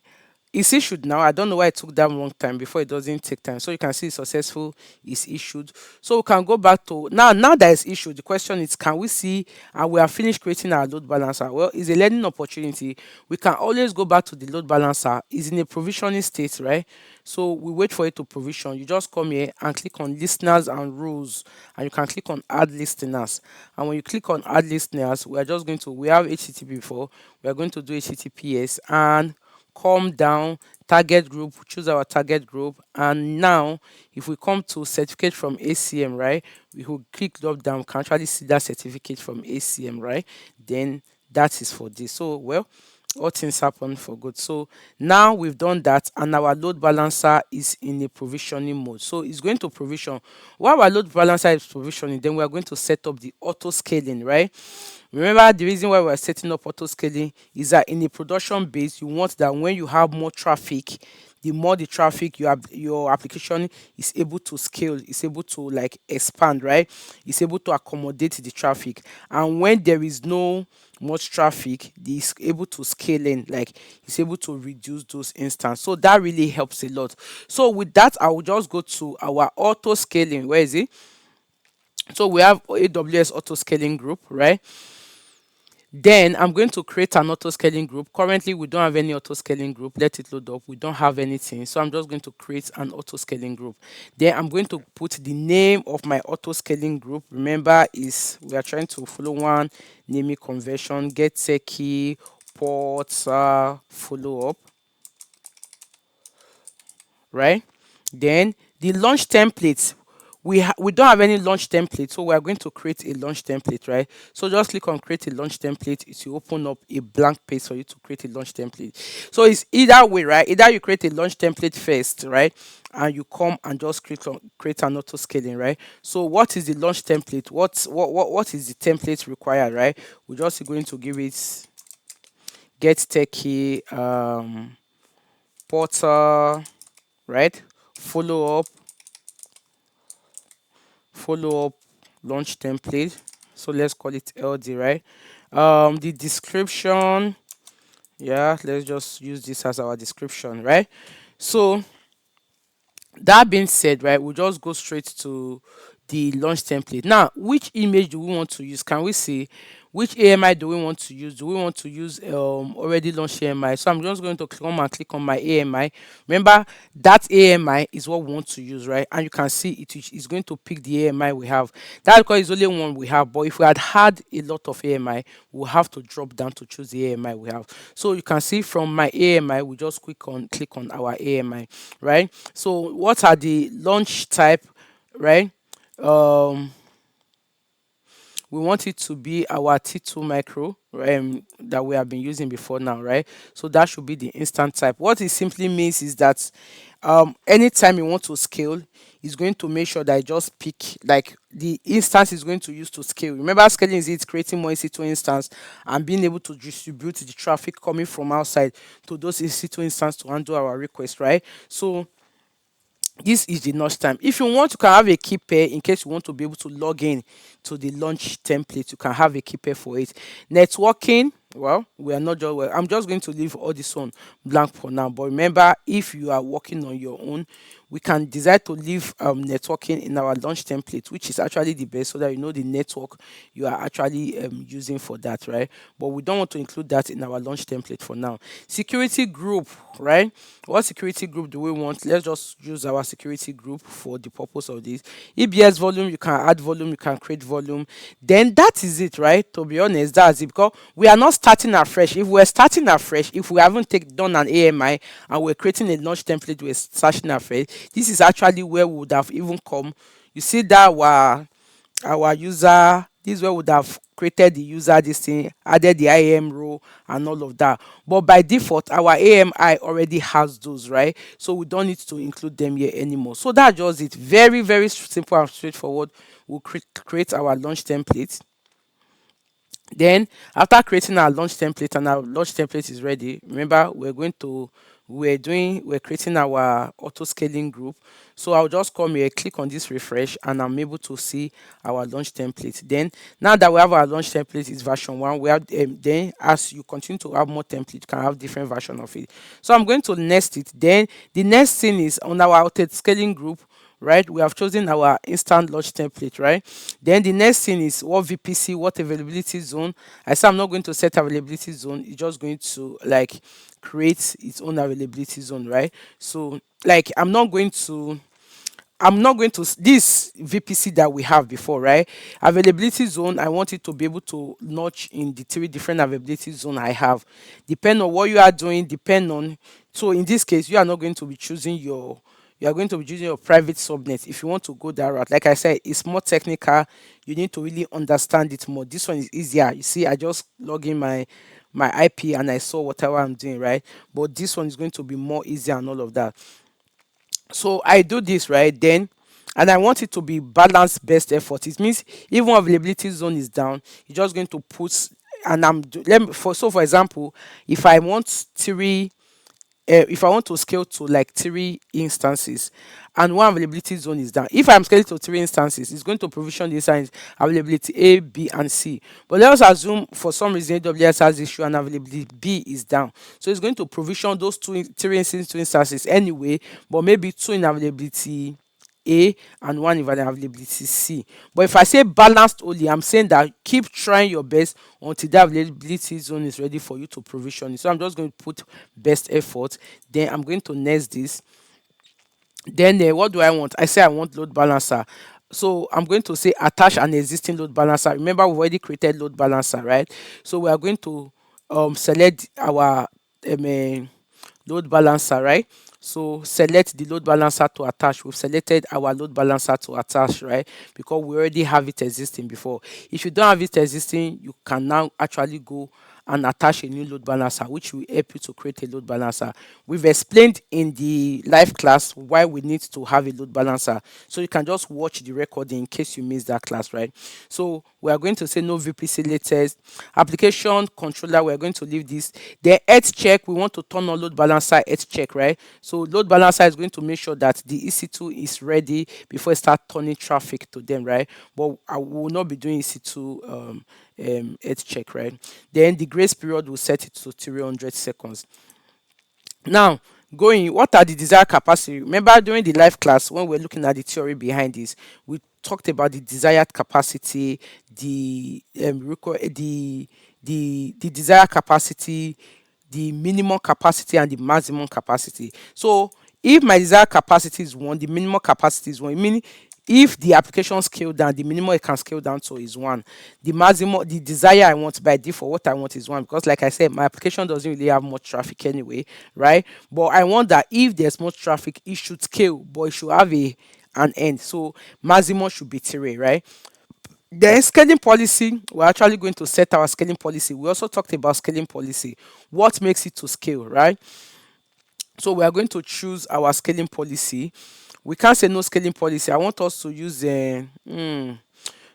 It's issued now. I don't know why it took that long time before it doesn't take time. So you can see successful is issued. So we can go back to now that it's issued. The question is, can we see and we are finished creating our load balancer? Well, it's a learning opportunity. We can always go back to the load balancer. It's in a provisioning state, right? So we wait for it to provision. You just come here and click on listeners and rules, and you can click on add listeners. And when you click on add listeners, we are just going to, we have HTTP before, we are going to do HTTPS and come down target group, choose our target group, and now if we come to certificate from ACM, right, we will click drop down, can actually see that certificate from ACM, right? Then that is for this. So well, all things happen for good. So now we've done that, and our load balancer is in a provisioning mode, so it's going to provision. While our load balancer is provisioning, then we are going to set up the auto scaling, right? Remember, the reason why we're setting up auto scaling is that in a production base, you want that when you have more traffic, the more the traffic you have, your application is able to scale, is able to like expand, right? It's able to accommodate the traffic. And when there is no much traffic, it's able to scale in, like it's able to reduce those instances. So that really helps a lot. So with that, I will just go to our auto scaling. Where is it? So we have AWS auto scaling group, right? Then I'm going to create an auto scaling group. Currently, we don't have any auto scaling group. Let it load up. We don't have anything. So I'm just going to create an auto scaling group. Then I'm going to put the name of my auto scaling group. Remember, is we are trying to follow one naming convention, get key, ports, follow up, right? Then the launch templates, we don't have any launch template, so we are going to create a launch template, right? So just click on create a launch template. It will open up a blank page for you to create a launch template. So it's either way, right? Either you create a launch template first, right, and you come and just click on create an auto scaling, right? So what is the launch template? What is the template required, right? We're just going to give it get techie, portal, right? Follow up, follow up launch template. So let's call it LD, right? The description, yeah, let's just use this as our description, right? So that being said, right, we'll just go straight to the launch template. Now, which image do we want to use? Can we see which AMI do we want to use? Do we want to use already launched AMI? So I'm just going to come and click on my AMI. Remember, that AMI is what we want to use, right? And you can see is going to pick the AMI we have. That's because it's only one we have. But if we had a lot of AMI, we'll have to drop down to choose the AMI we have. So you can see from my AMI, we just click on our AMI, right? So what are the launch type, right? Um, we want it to be our T2 micro, that we have been using before now, right? So that should be the instant type. What it simply means is that anytime you want to scale, it's going to make sure that it just pick like the instance is going to use to scale. Remember, scaling is it creating more EC2 instance and being able to distribute the traffic coming from outside to those EC2 instance to handle our request, right? So this is the notch time. If you want, you can have a key pair in case you want to be able to log in to the launch template. You can have a key pair for it. Networking, well, we are not just well. I'm just going to leave all this one blank for now. But remember, if you are working on your own, we can decide to leave networking in our launch template, which is actually the best, so that you know the network you are actually using for that, right? But we don't want to include that in our launch template for now. Security group, right? What security group do we want? Let's just use our security group for the purpose of this. EBS volume, you can add volume, you can create volume. Then that is it, right? To be honest, that's it, because we are not starting afresh. If we're starting afresh, if we haven't done an AMI and we're creating a launch template, we're starting afresh, this is actually where we would have even come. You see that our user, this is where we would have created the user, this thing, added the IAM role and all of that. But by default, our AMI already has those, right? So we don't need to include them here anymore. So that's just it. Very, very simple and straightforward. We'll create our launch template. Then after creating our launch template and our launch template is ready, remember we're creating our auto scaling group. So I'll just come here, click on this refresh, and I'm able to see our launch template. Then now that we have our launch template is version 1, we have then as you continue to have more templates, you can have different version of it. So I'm going to nest it. Then the next thing is on our auto scaling group, right? We have chosen our instant launch template, right? Then the next thing is what VPC, what availability zone. I say I'm not going to set availability zone. It's just going to like create its own availability zone, right? So like I'm not going to this VPC that we have before, right? Availability zone, I want it to be able to notch in the 3 different availability zone I have. Depend on what you are doing, depend on, so in this case, you are not going to be choosing you are going to be using your private subnet if you want to go that route. Like I said, it's more technical. You need to really understand it more. This one is easier. You see, I just log in my IP and I saw whatever I'm doing, right? But this one is going to be more easier and all of that. So I do this, right? Then, and I want it to be balanced best effort. It means even availability zone is down, you're just going to put, and let me, for example, if I want three, if I want to scale to like 3 instances and one availability zone is down, if I'm scaling to 3 instances, it's going to provision the instance availability A, B, and C. But let us assume for some reason AWS has issue and availability B is down. So it's going to provision those 2 instances anyway, but maybe two in availability A and one in availability C. But if I say balanced only, I'm saying that keep trying your best until the availability zone is ready for you to provision it. So I'm just going to put best effort. Then I'm going to next this. Then what do I want? I say I want load balancer. So I'm going to say attach an existing load balancer. Remember, we've already created load balancer, right? So we are going to select our load balancer, right? So select the load balancer to attach. We've selected our load balancer to attach, right? Because we already have it existing before. If you don't have it existing, you can now actually go and attach a new load balancer, which will help you to create a load balancer. We've explained in the live class why we need to have a load balancer. So you can just watch the recording in case you missed that class, right? So we are going to say no VPC latest. Application controller, we're going to leave this. The health check, we want to turn on load balancer health check, right? So load balancer is going to make sure that the EC2 is ready before it start turning traffic to them, right? But I will not be doing EC2 health check, right? Then the grace period will set it to 300 seconds. Now, going, what are the desired capacity? Remember during the live class when we're looking at the theory behind this, we talked about the desired capacity, the desired capacity, the minimum capacity, and the maximum capacity. So if my desired capacity is one, the minimum capacity is one, meaning if the application scale down, the minimum it can scale down to is one. The maximum, the desire I want by default, what I want is one, because like I said, my application doesn't really have much traffic anyway, right? But I want that if there's much traffic, it should scale, but it should have an end. So maximum should be three, right? Then scaling policy, we're actually going to set our scaling policy. We also talked about scaling policy. What makes it to scale, right? So we are going to choose our scaling policy. We can't say no scaling policy. I want us to use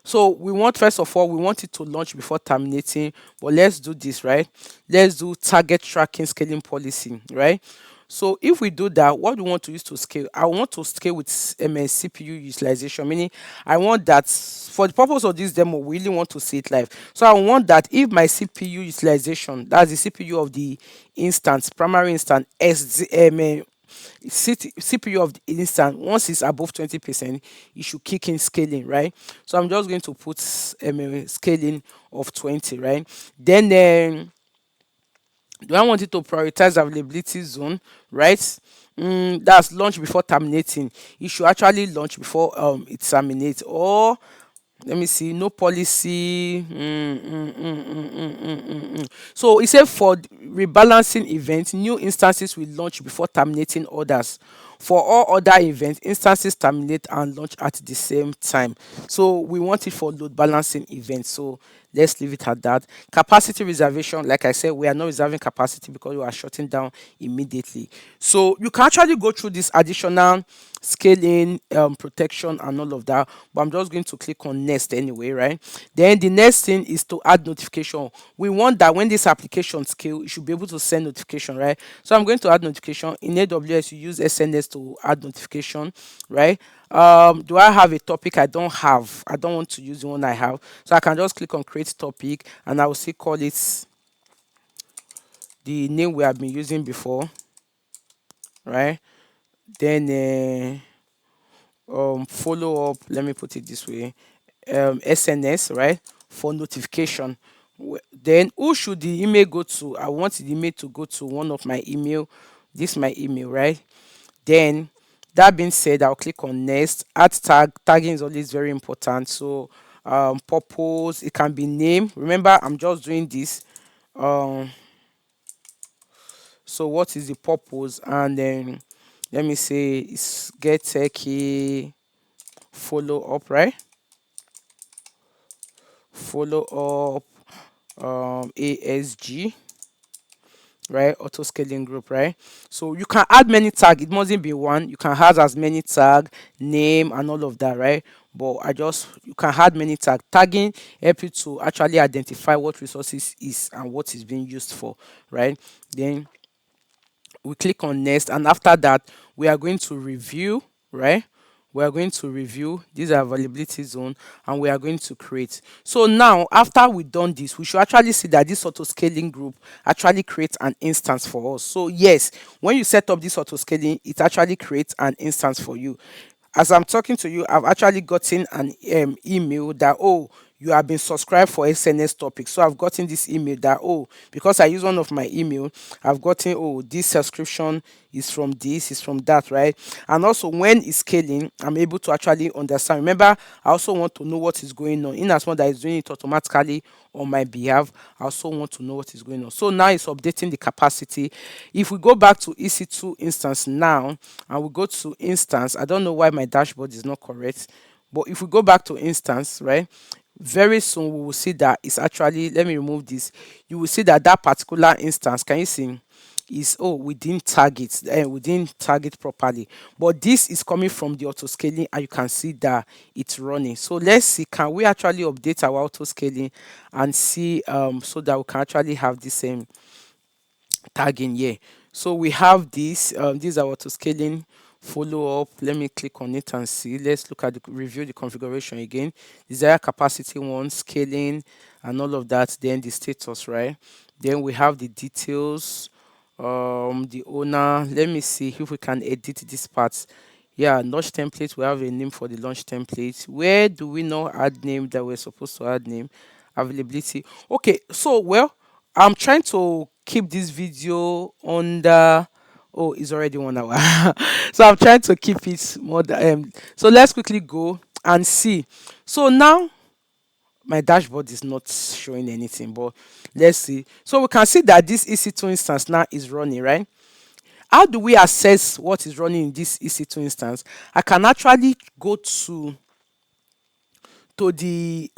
so we want, first of all, we want it to launch before terminating, but let's do this, right? Let's do target tracking scaling policy, right? So if we do that, what we want to use to scale, I want to scale with CPU utilization, meaning I want that for the purpose of this demo, we really want to see it live. So I want that if my CPU utilization, that's the CPU of the instance, primary instance, CPU of the instance, once it's above 20%, it should kick in scaling, right? So I'm just going to put scaling of 20, right? Then do I want it to prioritize availability zone, right? That's launch before terminating. It should actually launch before it terminates. Or let me see, no policy. So it said for rebalancing events, new instances will launch before terminating others. For all other events, instances terminate and launch at the same time. So we want it for load balancing events. So let's leave it at that. Capacity reservation, like I said, we are not reserving capacity because we are shutting down immediately. So you can actually go through this additional scaling, protection, and all of that. But I'm just going to click on next anyway, right? Then the next thing is to add notification. We want that when this application scale, you should be able to send notification, right? So I'm going to add notification. In AWS, you use SNS to add notification, right? Do I have a topic? I don't have. I don't want to use the one I have. So I can just click on create topic and I will see call it the name we have been using before, right? Then follow up, let me put it this way, SNS, right, for notification. Then who should the email go to? I want the email to go to one of my email. This is my email, right? Then that being said, I'll click on next. Add tag. Tagging is always very important. So purpose, it can be name. Remember, I'm just doing this. um so what is the purpose? And then let me say it's get techie follow up, right? Follow up ASG, right? Auto scaling group, right? So you can add many tag. It mustn't be one. You can add as many tag, name, and all of that, right? But you can add many tag. Tagging help you to actually identify what resources is and what is being used for, right? Then we click on next, and after that we are going to review, right? We are going to review this availability zone, and we are going to create. So now after we done this, we should actually see that this auto scaling group actually creates an instance for us. So yes, when you set up this auto scaling, it actually creates an instance for you. As I'm talking to you, I've actually gotten an email that, oh, you have been subscribed for SNS topics. So I've gotten this email that, oh, because I use one of my email, I've gotten, oh, this subscription is from this, is from that, right? And also when it's scaling, I'm able to actually understand. Remember, I also want to know what is going on. In as much that it's doing it automatically on my behalf, I also want to know what is going on. So now it's updating the capacity. If we go back to EC2 instance now, and we go to instance, I don't know why my dashboard is not correct, but if we go back to instance, right, very soon we will see that it's actually, let me remove this, you will see that that particular instance, can you see, is, oh, we didn't tag it, we didn't tag it properly, but this is coming from the auto scaling, and you can see that it's running. So let's see, can we actually update our auto scaling and see, so that we can actually have the same tagging here. So we have this, these are auto scaling follow up. Let me click on it and see. Let's look at the review the configuration again. Desired capacity one, scaling, and all of that. Then the status, right? Then we have the details, the owner. Let me see if we can edit this part. Yeah, launch template, we have a name for the launch template. Where do we not add name that we're supposed to add name? Availability. Okay, so well, I'm trying to keep this video under, oh, it's already 1 hour. So I'm trying to keep it more so let's quickly go and see. So now my dashboard is not showing anything, but let's see. So we can see that this EC2 instance now is running, right? How do we assess what is running in this EC2 instance? I can actually go to the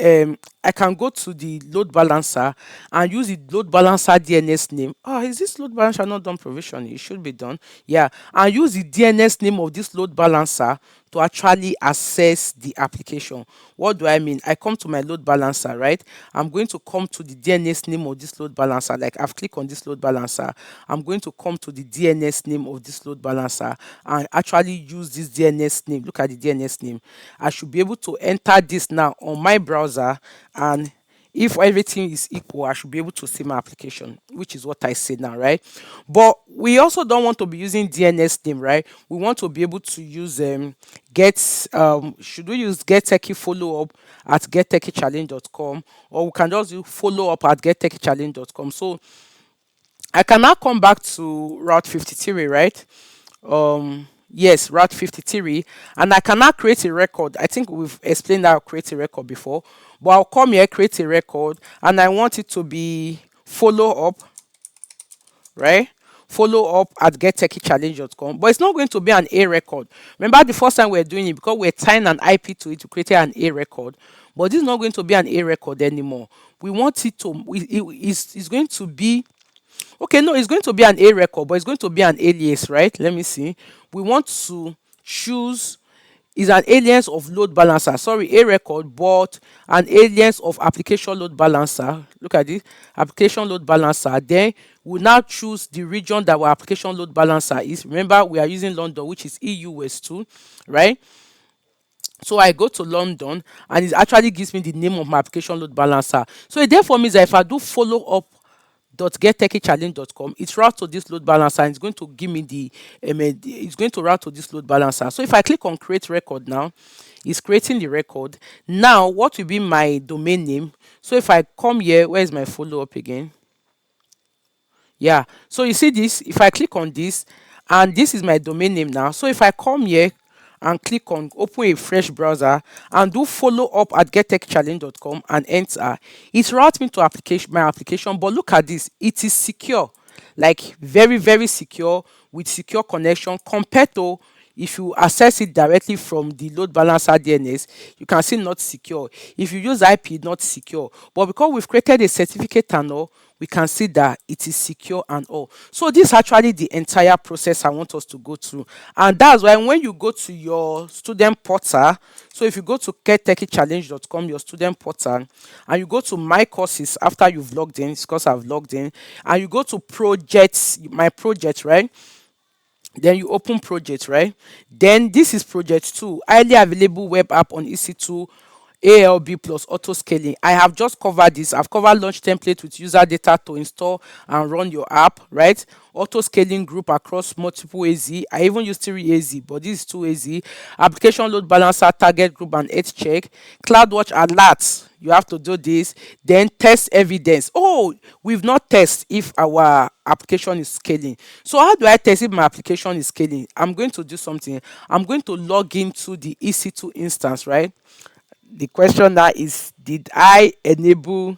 I can go to the load balancer and use the load balancer DNS name. Oh, is this load balancer not done provision? It should be done. Yeah, and use the DNS name of this load balancer to actually access the application. What do I mean? I come to my load balancer, right? I'm going to come to the DNS name of this load balancer. Like I've clicked on this load balancer. I'm going to come to the DNS name of this load balancer and actually use this DNS name. Look at the DNS name. I should be able to enter this now on my browser, and if everything is equal, I should be able to see my application, which is what I say now, right? But we also don't want to be using DNS name, right? We want to be able to use should we use get techie follow up at gettechie.challenge.com, or we can just do follow up at gettechie.challenge.com. So I can now come back to Route 53, right? Yes, Route 53, and I can now create a record. I think we've explained how to create a record before, but I'll come here, create a record, and I want it to be follow up, right? Follow up at gettechie.challenge.com, but it's not going to be an A record. Remember the first time we were doing it, because we're tying an IP to it to create an A record, but this is not going to be an A record anymore. We want it to, it's going to be, okay, no, it's going to be an A record, but it's going to be an alias, right? Let me see. We want to choose is an alias of load balancer. Sorry, A record, but an alias of application load balancer. Look at this, application load balancer. Then we now choose the region that our application load balancer is. Remember, we are using London, which is EU West 2, right? So I go to London, and it actually gives me the name of my application load balancer. So it therefore means that if I do follow up .gettechie.challenge.com, it's route to this load balancer, and it's going to give me it's going to route to this load balancer. So if I click on create record now, it's creating the record. Now what will be my domain name? So if I come here, where is my follow up again? Yeah, so you see this, if I click on this, and this is my domain name now. So if I come here and click on open a fresh browser and do follow up at gettechie.challenge.com and enter, it routes me to my application. But look at this, it is secure. like very very secure with secure connection compared to if you access it directly from the load balancer DNS, you can see not secure. If you use IP, not secure. But because we've created a certificate and all, we can see that it is secure and all. So this is actually the entire process I want us to go through. And that's why when you go to your student portal, so if you go to caretechicchallenge.com, your student portal, and you go to my courses after you've logged in, it's because I've logged in, and you go to projects, my project, right? Then you open project, right? Then this is project 2, highly available web app on EC2 ALB plus auto scaling. I have just covered this. I've covered launch template with user data to install and run your app, right? Auto scaling group across multiple AZ. I even use 3 AZ, but this is 2 AZ. Application load balancer, target group, and edge check. CloudWatch alerts. You have to do this. Then test evidence. Oh, we've not tested if our application is scaling. So how do I test if my application is scaling? I'm going to do something. I'm going to log into the EC2 instance, right? The question now is, did I enable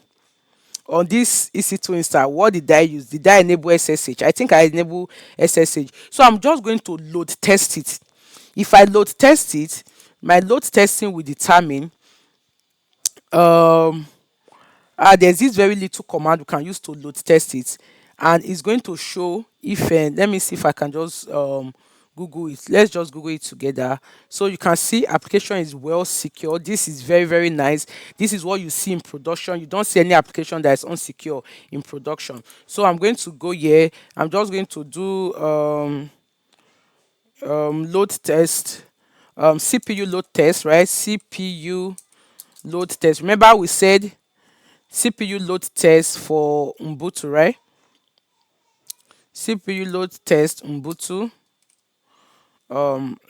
on this EC2 instance? What did I use? Did I enable SSH? I think I enable SSH. So I'm just going to load test it. If I load test it, my load testing will determine um there's this very little command we can use to load test it, and it's going to show if let me see if I can just google it. Let's just google it together. So you can see application is well secured. This is very very nice. This is what you see in production. You don't see any application that is unsecure in production. So I'm going to go here. I'm just going to do load test, CPU load test, right? CPU load test. Remember we said CPU load test for Ubuntu, right? CPU load test Ubuntu.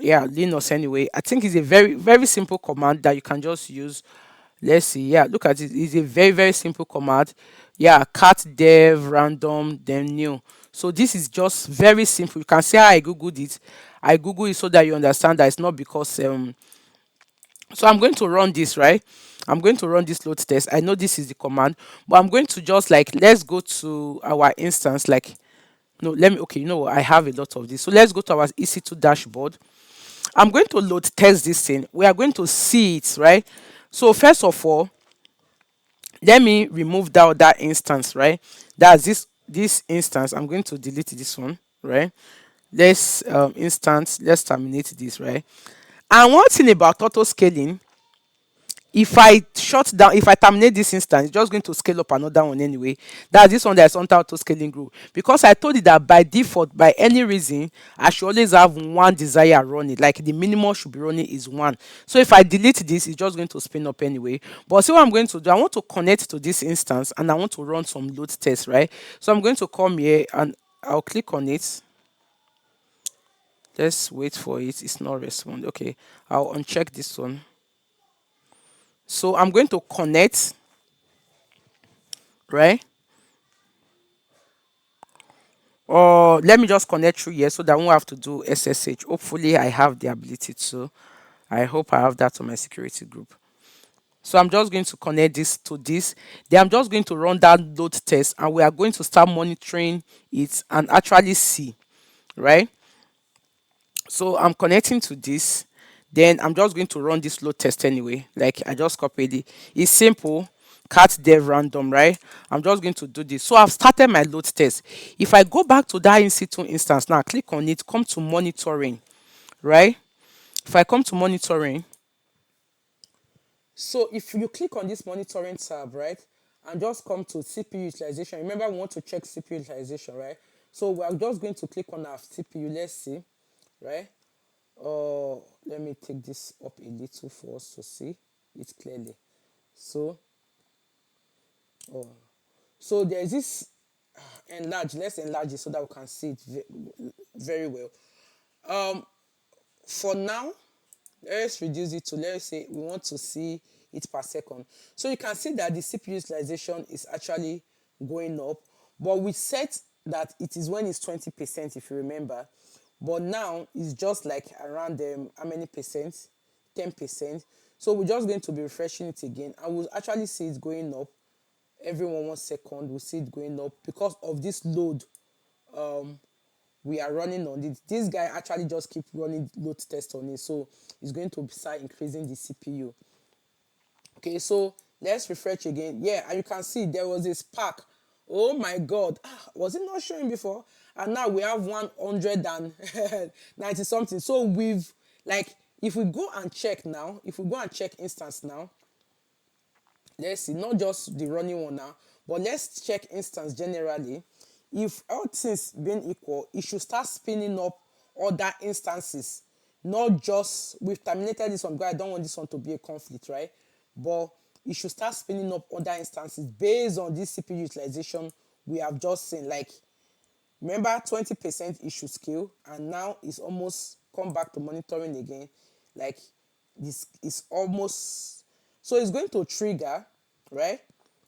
Yeah, Linux anyway. I think it's a very very simple command that you can just use. Let's see. Yeah, look at it. It's a very very simple command. Yeah, cat dev random then new. So this is just very simple. You can see how I googled it. I googled it so that you understand that it's not because so I'm going to run this, right? I'm going to run this load test. I know this is the command, but I'm going to just like, let's go to our instance. Like, no, let me, okay, you know what? I have a lot of this. So let's go to our EC2 dashboard. I'm going to load test this thing. We are going to see it, right? So first of all, let me remove that other instance, right? That's this instance. I'm going to delete this one, right? Let's instance, let's terminate this, right? And one thing about auto scaling, if I shut down, if I terminate this instance, it's just going to scale up another one anyway. That's this one that's on auto scaling group. Because I told you that by default, by any reason, I should always have one desire running. Like the minimum should be running is one. So if I delete this, it's just going to spin up anyway. But see what I'm going to do? I want to connect to this instance and I want to run some load tests, right? So I'm going to come here and I'll click on it. Let's wait for it. It's not respond. Okay, I'll uncheck this one. So I'm going to connect, right? Or let me just connect through here so that I won't have to do SSH. Hopefully I have the ability to. I hope I have that on my security group. So I'm just going to connect this to this. Then I'm just going to run that load test and we are going to start monitoring it and actually see, right? So I'm connecting to this. Then I'm just going to run this load test anyway. Like I just copied it. It's simple. Cat dev random, right? I'm just going to do this. So I've started my load test. If I go back to that EC2 instance now, click on it, come to monitoring, right? If I come to monitoring, so if you click on this monitoring tab, right, and just come to CPU utilization, remember we want to check CPU utilization, right? So we are just going to click on our CPU. Let's see, right? Let me take this up a little for us to see it clearly. So, oh, so there's this enlarge. Let's enlarge it so that we can see it very well. For now, let's reduce it to, let's say we want to see it per second. So you can see that the CPU utilization is actually going up, but we set that it is when it's 20%, if you remember. But now it's just like around how many percent? 10%. So we're just going to be refreshing it again and we'll actually see it going up every 1 second. We'll see it going up because of this load we are running on it. This guy actually just keep running load test on it, so it's going to start increasing the CPU. Okay, so let's refresh again. Yeah, and you can see there was a spark. Oh my god, was it not showing before? And now we have 190 something. So we've, like, if we go and check now, if we go and check instance now, let's see, not just the running one now, but let's check instance generally. If all things being equal, it should start spinning up other instances, not just, we've terminated this one because I don't want this one to be a conflict, right? But it should start spinning up other instances based on this CPU utilization we have just seen. Like, remember, 20% it should scale, and now it's almost come back to monitoring again. Like, this is almost, so it's going to trigger, right?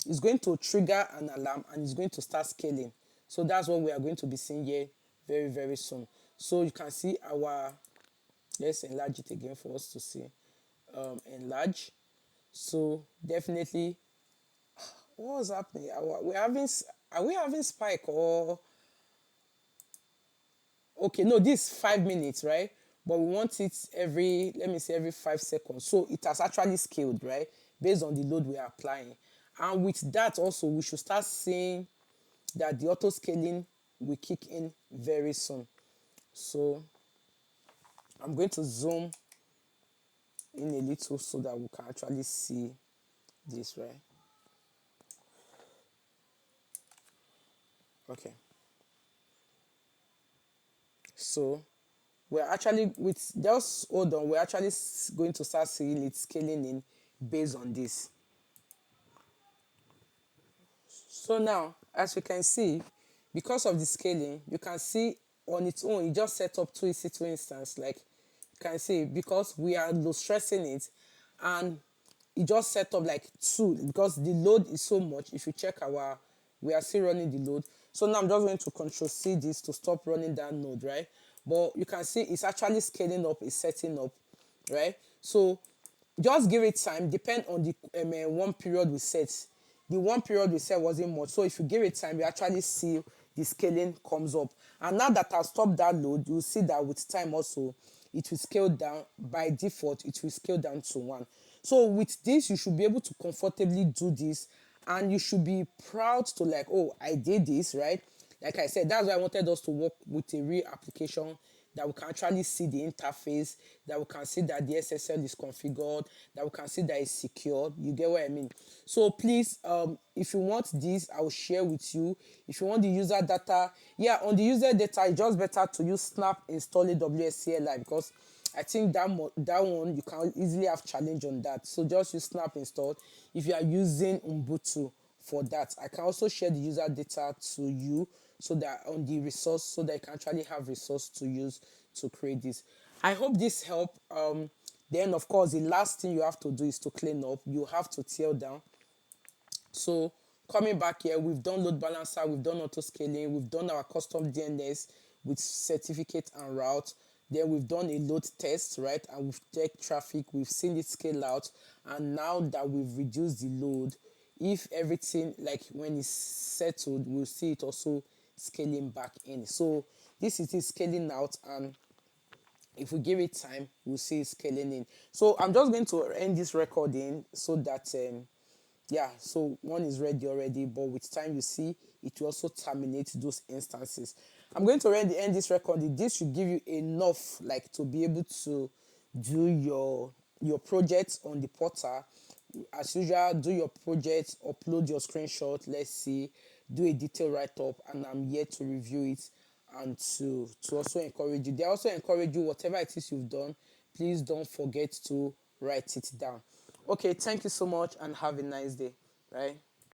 It's going to trigger an alarm and it's going to start scaling. So that's what we are going to be seeing here very, very soon. So you can see our, let's enlarge it again for us to see. Enlarge. So definitely, what's happening? Are we having spike, or okay, no, this is 5 minutes, right? But we want it every, let me say, every 5 seconds. So it has actually scaled, right? Based on the load we are applying. And with that also, we should start seeing that the auto scaling will kick in very soon. So I'm going to zoom in a little so that we can actually see this, right? Okay. So we're actually, with just hold on, we're actually going to start seeing it scaling in based on this. So now, as you can see, because of the scaling, you can see on its own, it just set up two EC2 instance. Like, you can see, because we are load stressing it, and it just set up like two, because the load is so much. If you check our, we are still running the load. So now I'm just going to control C this to stop running that node, right? But you can see it's actually scaling up, it's setting up, right? So just give it time, depend on the one period we set. The one period we set wasn't much, so if you give it time, you actually see the scaling comes up. And now that I've stopped that load, you'll see that with time also it will scale down. By default it will scale down to 1. So with this, you should be able to comfortably do this, and you should be proud to, like, oh, I did this, right? Like I said, that's why I wanted us to work with a real application that we can actually see the interface, that we can see that the SSL is configured, that we can see that it's secured. You get what I mean? So please, if you want this, I will share with you. If you want the user data, yeah, on the user data, it's just better to use Snap install AWS CLI, because I think that one you can easily have challenge on that. So just use Snap install if you are using Ubuntu for that. I can also share the user data to you, so that on the resource, so that you can actually have resource to use to create this. I hope this helped. Then of course the last thing you have to do is to clean up. You have to tear down. So coming back here, we've done load balancer, we've done auto scaling, we've done our custom DNS with certificate and route. Then we've done a load test, right? And we've checked traffic, we've seen it scale out. And now that we've reduced the load, if everything, like when it's settled, we'll see it also scaling back in. So this is it scaling out, and if we give it time, we'll see it scaling in. So I'm just going to end this recording so that yeah, so one is ready already, but with time, you see it will also terminate those instances. I'm going to end this recording. This should give you enough, like, to be able to do your project on the portal. As usual, do your project, upload your screenshot, let's see, do a detailed write-up, and I'm here to review it and to also encourage you. They also encourage you, whatever it is you've done, please don't forget to write it down. Okay, thank you so much and have a nice day. Right?